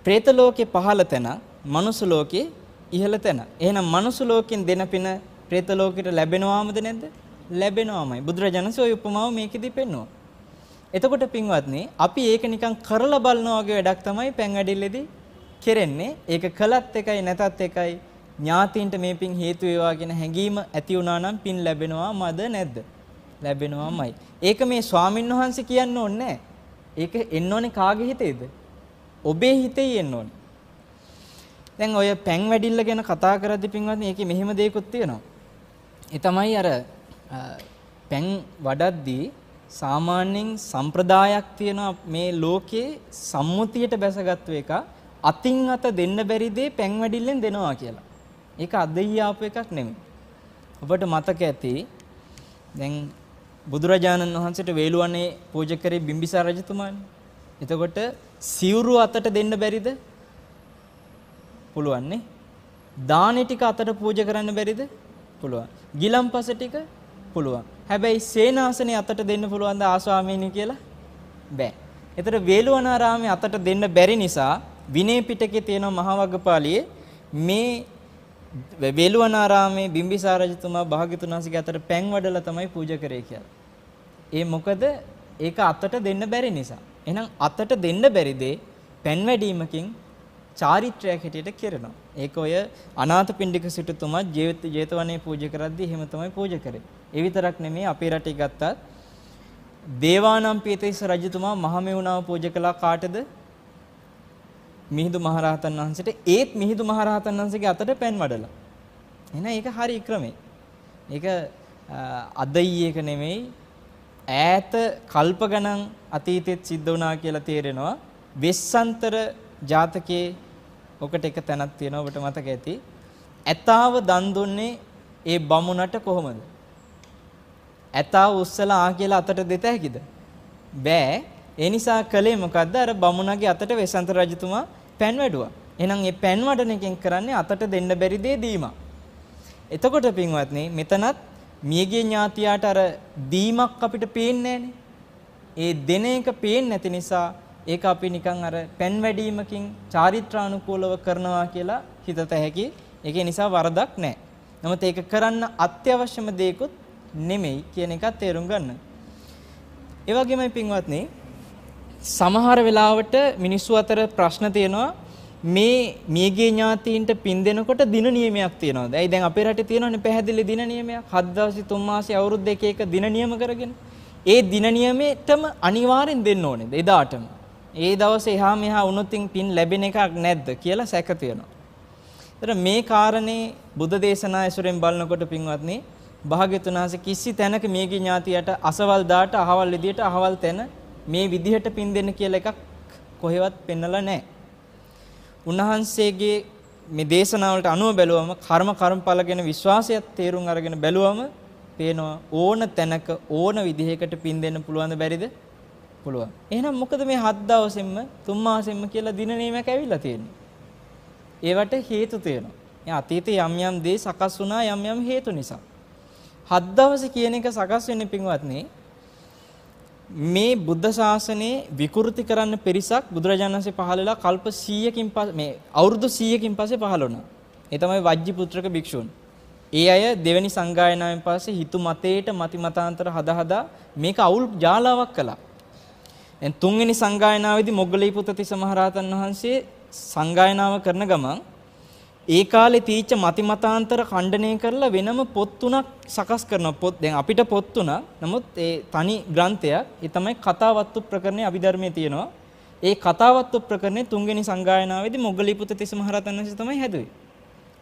പ്രേත ලෝකේ පහළ තැන, මනුස්ස ලෝකේ ඉහළ තැන. එහෙනම් මනුස්ස ලෝකෙන් දෙන පින പ്രേත ලෝකෙට ලැබෙනවාමද නැද්ද? ලැබෙනවාමයි. බුදුරජාණන් වහන්සේ ওই උපමාව මේකෙදි පෙන්වනවා. එතකොට පින්වත්නි අපි ඒක නිකන් කරලා බලනවා වගේ වැඩක් තමයි පෑන් වැඩිල්ලේදී කෙරෙන්නේ. ඒක කළත් එකයි නැතත් එකයි ඥාතින්ට මේ පින් හේතු වේවා කියන හැඟීම ඇති වුණා නම් පින් ලැබෙනවාමද නැද්ද? ලැබෙනවාමයි. ඒක මේ ස්වාමින් වහන්සේ කියන්න ඕනේ නැහැ. ඒක එන්න ඕනේ කාගේ හිතේද? ඔබේ හිතේ එන්න ඕනේ. දැන් ඔය පෑන් වැඩිල්ල ගැන කතා කරද්දී පින්වත්නි ඒකේ මෙහෙම දෙයක්ත් තියෙනවා. ඒ තමයි අර පෑන් වඩද්දී සාමාන්‍යයෙන් සම්ප්‍රදායක් තියෙනවා මේ ලෝකේ සම්මුතියට බැසගත්තු එක අතින් අත දෙන්න බැරි දේ පෑන් වැඩිල්ලෙන් දෙනවා කියලා. ඒක අදෙයි ආපු එකක් නෙමෙයි. ඔබට මතක ඇති දැන් බුදුරජාණන් වහන්සේට වේළුවනේ පූජා කරේ බිම්බිසාර රජතුමානේ. එතකොට සිවුරු අතට දෙන්න බැරිද? පුළුවන් නේ. දානි ටික අතට පූජා කරන්න බැරිද? පුළුවන්. ගිලම්පස ටික පුළුවන්. හැබැයි සේනාසනේ අතට දෙන්න පුළුවන්ද ආස්වාමීනි කියලා? බෑ. ඒතර වේළුවනාරාමේ අතට දෙන්න බැරි නිසා විනය පිටකේ තියෙන මහා වග්ගපාළියේ මේ වේළුවනාරාමේ බිම්බිසාර රජතුමා භාග්‍යතුන් වහන්සේගේ අතට පෑන් වඩලා තමයි පූජා කරේ කියලා. ඒ මොකද ඒක අතට දෙන්න බැරි නිසා. එහෙනම් අතට දෙන්න බැරි දේ පෑන් වැඩීමකින් චාරිත්‍රයක් හැටියට කරනවා. ඒක ඔය අනාථපිණ්ඩික සිටුතුමා ජේතවනේ පූජා කරද්දී එහෙම තමයි පූජා කරේ. ඒ විතරක් නෙමෙයි අපේ රටේ ගත්තත් දේවානම්පියතිස්ස රජතුමා මහමෙවුනාව පූජා කළා කාටද? මිහිඳු මහරහතන් වහන්සේට. ඒත් මිහිඳු මහරහතන් වහන්සේගේ අතට පෑන් වඩලා. එහෙනම් ඒක හරි ක්‍රමේ. ඒක අදයි එක නෙමෙයි ඈත කල්ප ගණන් අතීතෙත් සිද්ධ වුණා කියලා තේරෙනවා. වෙස්සන්තර ජාතකයේ ඔකට එක තැනක් තියෙනවා ඔබට මතක ඇති. ඇතාව දන් දුන්නේ ඒ බමුණට කොහොමද? ඇතාව උස්සලා ආ කියලා අතට දෙත හැකිද? බෑ. ඒ නිසා කලේ මොකද්ද? අර බමුණගේ අතට වෙස්සන්තර රජතුමා පෑන් වැඩුවා. එහෙනම් මේ පෑන් වඩන එකෙන් කරන්නේ අතට දෙන්න බැරි දේ දීම. එතකොට පින්වත්නි මෙතනත් මියගේ ඥාතියාට අර දීමක් අපිට පේන්නේ නැහනේ. ඒ දෙන එක පේන්නේ නැති නිසා ඒක අපි නිකන් අර පෑන් වැඩිමකින් චාරිත්‍රානුකූලව කරනවා කියලා හිතත හැකි. ඒකේ නිසා වරදක් නැහැ. නමුත් ඒක කරන්න අත්‍යවශ්‍යම දෙයක්ුත් නෙමෙයි කියන එක තේරුම් ගන්න. ඒ වගේමයි පින්වත්නි සමහර වෙලාවට මිනිස්සු අතර ප්‍රශ්න තියෙනවා මේ මියගේ ඥාතීන්ට පින් දෙනකොට දින නියමයක් තියෙනවද? ඇයි දැන් අපේ රටේ තියෙනවනේ පැහැදිලි දින නියමයක්. 7 දවස් 3 මාසෙ අවුරුද්ද එක දින නියම කරගෙන. ඒ දින නියමෙටම අනිවාර්යෙන් දෙන්න ඕනේ එදාටම. ඒ දවසේ එහා මෙහා වුණොත් පින් ලැබෙන එකක් නැද්ද කියලා සැක තියෙනවා. ඒතර මේ කාරණේ බුද්ධ දේශනා ඇසුරෙන් බලනකොට පින්වත්නි භාග්‍යතුන් වහන්සේ කිසි තැනක මියගේ ඥාතියට අසවල් දාට අහවල් විදියට අහවල් තැන මේ විදිහට පින් දෙන්න කියලා එකක් කොහෙවත් පෙන්නලා නැහැ. උන්වහන්සේගේ මේ දේශනාවලට අනුව බැලුවම කර්මඵල ගැන විශ්වාසයත් තේරුම් අරගෙන බැලුවම පේනවා ඕන තැනක ඕන විදිහකට පින් දෙන්න පුළුවන්ද බැරිද? පුළුවන්. එහෙනම් මොකද මේ 7 දවසෙන්ම 3 මාසෙන්ම කියලා දින නියමයක් ඇවිල්ලා තියෙන්නේ? ඒවට හේතු තියෙනවා. ඒ අතීතයේ යම් යම් දේ සකස් වුණා යම් යම් හේතු නිසා. 7 දවස් කියන එක සකස් වෙන්නේ පින්වත්නි මේ බුද්ධ ශාසනයේ විකෘති කරන්න පිරිසක් බුදුරජාණන් වහන්සේ පහළලා කල්ප 100කින් පස්සේ මේ අවුරුදු 100කින් පස්සේ පහළ වුණා. ඒ තමයි වජ්ජි පුත්‍රක භික්ෂූන්. ඒ අය දෙවෙනි සංගායනාවෙන් පස්සේ හිතු මතේට මති මතාන්තර හදා මේක අවුල් ජාලාවක් කළා. දැන් තුන්වෙනි සංගායනාවේදී මොග්ගලී පුත්ත තිස්ස මහරහතන් වහන්සේ සංගායනාව කරන ගමන් ඒ කාලේ තීච්ච මති මතාන්තර ඛණ්ඩණය කරලා වෙනම පොත් තුනක් සකස් කරනවා. පොත් දැන් අපිට පොත් තුනක්. නමුත් ඒ තනි ග්‍රන්ථයක්. ඒ තමයි කතාවත්තු ප්‍රකරණේ අභිධර්මයේ තියෙනවා. ඒ කතාවත්තු ප්‍රකරණේ තුන්වෙනි සංගායනාවේදී මොග්ගලී පුත්ත තිස්ස මහරහතන් වහන්සේ තමයි හැදුවේ.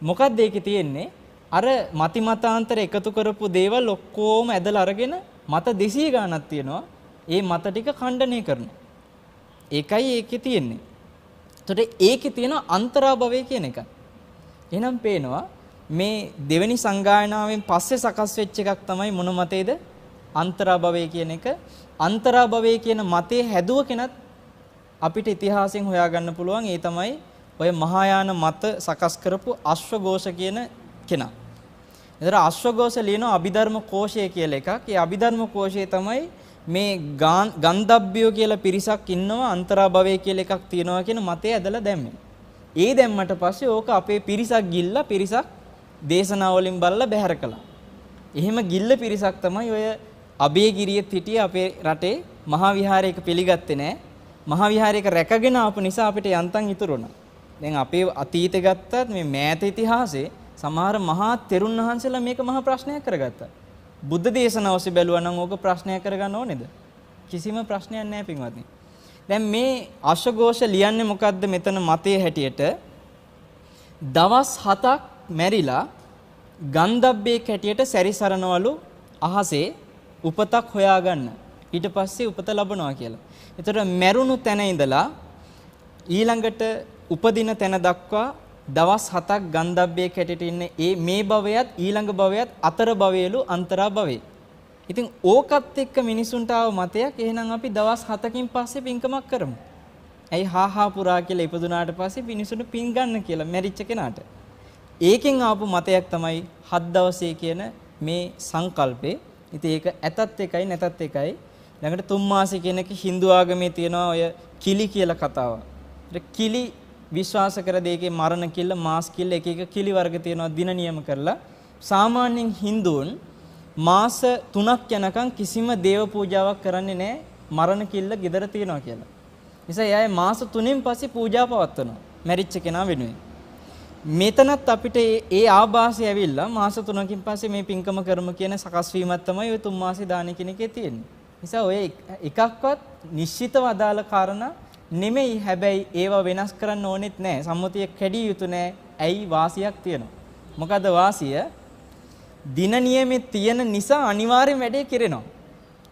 මොකක්ද ඒකේ තියෙන්නේ? අර මති මතාන්තර එකතු කරපු දේවල් ඔක්කොම ඇදලා අරගෙන මත 200 ගණනක් තියෙනවා. ඒ මත ටික ඛණ්ඩණය කරනවා. ඒකයි ඒකේ තියෙන්නේ. එතකොට ඒකේ තියෙන අන්තරාභවය කියන එක. එහෙනම් පේනවා මේ දෙවෙනි සංගායනාවෙන් පස්සේ සකස් වෙච්ච එකක් තමයි මොන මතේද? අන්තරාභවය කියන එක. අන්තරාභවය කියන මතේ හැදුව කෙනත් අපිට ඉතිහාසයෙන් හොයාගන්න පුළුවන්. ඒ තමයි ඔය මහායාන මත සකස් කරපු අශ්වඝෝෂ කියන කෙනා. එතන අශ්වඝෝෂ ලියන අභිධර්ම කෝෂය කියලා එකක්. ඒ අභිධර්ම කෝෂය තමයි මේ ගන්ධබ්බියෝ කියලා පිරිසක් ඉන්නවා අන්තරාභවය කියලා එකක් තියෙනවා කියන මතය ඇදලා දැම්මේ. ඒ දැම්මට පස්සේ ඕක අපේ පිරිසක් ගිල්ලා පිරිසක් දේශනාවලින් බලලා බැහැර කළා. එහෙම ගිල්ල පිරිසක් තමයි ඔය අබේගිරියෙත් හිටියේ අපේ රටේ මහා විහාරයක පිළිගත්තේ නැහැ. මහා විහාරයක රැකගෙන ආපු නිසා අපිට යන්තම් ඉතුරු වුණා. දැන් අපේ අතීතේ ගත්තත් මේ මෑත ඉතිහාසයේ සමහර මහා තෙරුන් වහන්සේලා මේක මහා ප්‍රශ්නයක් කරගත්තා. බුද්ධ දේශනාව ඔස්සේ බැලුවා නම් ඕක ප්‍රශ්නයක් කරගන්න ඕනේද? කිසිම ප්‍රශ්නයක් නැහැ පින්වත්නි. දැන් මේ අශ්වඝෝෂ ලියන්නේ මොකද්ද මෙතන මතයේ හැටියට දවස් 7ක් මැරිලා ගන්ධබ්බේ කැටියට සැරිසරනවලු අහසේ උපතක් හොයාගන්න. ඊට පස්සේ උපත ලැබනවා කියලා. ඒතර මැරුණු තැන ඉඳලා ඊළඟට උපදින තැන දක්වා දවස් 7ක් ගන්ධබ්බේ කැටියට ඉන්නේ ඒ මේ භවයත් ඊළඟ භවයත් අතර භවයලු අන්තරා භවේ. ඉතින් ඕකත් එක්ක මිනිසුන්ට ආව මතයක් එහෙනම් අපි දවස් 7කින් පස්සේ පින්කමක් කරමු. ඇයි හාහා පුරා කියලා ඉපදුනාට පස්සේ මිනිසුන්ට පින් ගන්න කියලා මැරිච්ච කෙනාට. ඒකෙන් ආපු මතයක් තමයි 7 දවසේ කියන මේ සංකල්පේ. ඉතින් ඒක ඇතත් එකයි නැතත් එකයි. ළඟට 3 මාසෙ කියන එක Hindu ආගමේ තියෙනවා ඔය කිලි කියලා කතාව. ඒ කිලි විශ්වාස කර දෙයකේ මරණ කිල්ල මාස් කිල්ල එක එක කිලි වර්ග තියෙනවා දින නියම කරලා. සාමාන්‍යයෙන් Hinduන් මාස 3ක් යනකම් කිසිම දේව පූජාවක් කරන්නේ නැහැ මරණ කිල්ල ගෙදර තියනවා කියලා. නිසා එයා මාස 3න් පස්සේ පූජා පවත්වනවා මැරිච්ච කෙනා වෙනුවෙන්. මෙතනත් අපිට ඒ ආభాසය ඇවිල්ලා මාස 3කින් පස්සේ මේ පින්කම කරමු කියන සකස් වීමක් තමයි ওই 3 මාසේ දාන කියන එකේ තියෙන්නේ. නිසා ඔය එකක්වත් නිශ්චිතව අදාළ කාරණා නෙමෙයි. හැබැයි ඒවා වෙනස් කරන්න ඕනෙත් නැහැ. සම්මුතිය කැඩිය යුතු නැහැ. ඇයි වාසියක් තියෙනවා. මොකද වාසිය දින නියමෙත් තියෙන නිසා අනිවාර්යෙන් වැඩේ කෙරෙනවා.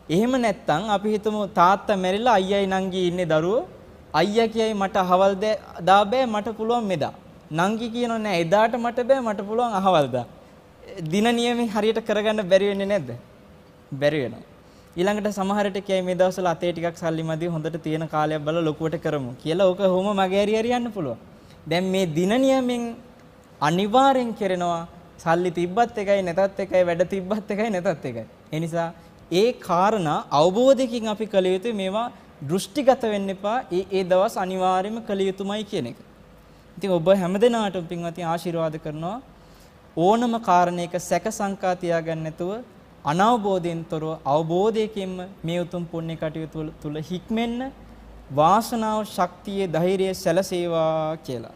එහෙම නැත්නම් අපි හිතමු තාත්තා මැරිලා අයියයි නංගි ඉන්නේ දරුවෝ. අයියා කියයි මට අහවල් දා බෑ මට පුළුවන් මෙදා. නංගි කියනවා නෑ එදාට මට බෑ මට පුළුවන් අහවල් දා. දින නියමෙන් හරියට කරගන්න බැරි වෙන්නේ නැද්ද? බැරි වෙනවා. ඊළඟට සමහරට කියයි මේ දවස්වල අතේ ටිකක් සල්ලි මදි හොඳට තියෙන කාලයක් බලලා ලොකුවට කරමු කියලා. ඕක කොහොම මගේ හරි යන්න පුළුවන්. දැන් මේ දින නියමෙන් අනිවාර්යෙන් කරනවා. සල්ලි තිබ්බත් එකයි නැතත් එකයි වැඩ තිබ්බත් එකයි නැතත් එකයි. ඒ නිසා ඒ කාරණා අවබෝධයකින් අපි කළ යුතු මේවා දෘෂ්ටිගත වෙන්න එපා. ඒ දවස් අනිවාර්යයෙන්ම කළ යුතුමයි කියන එක. ඉතින් ඔබ හැමදෙනාටම පින්වත්නි ආශිර්වාද කරනවා ඕනම කාරණයක සැක සංකා තියාගන්න නැතුව අනවබෝධයෙන් තොරව අවබෝධයකින්ම මේ උතුම් පුණ්‍ය කටයුතු තුල හික්මෙන්න වාසනාව ශක්තිය ධෛර්යය සැලසේවා කියලා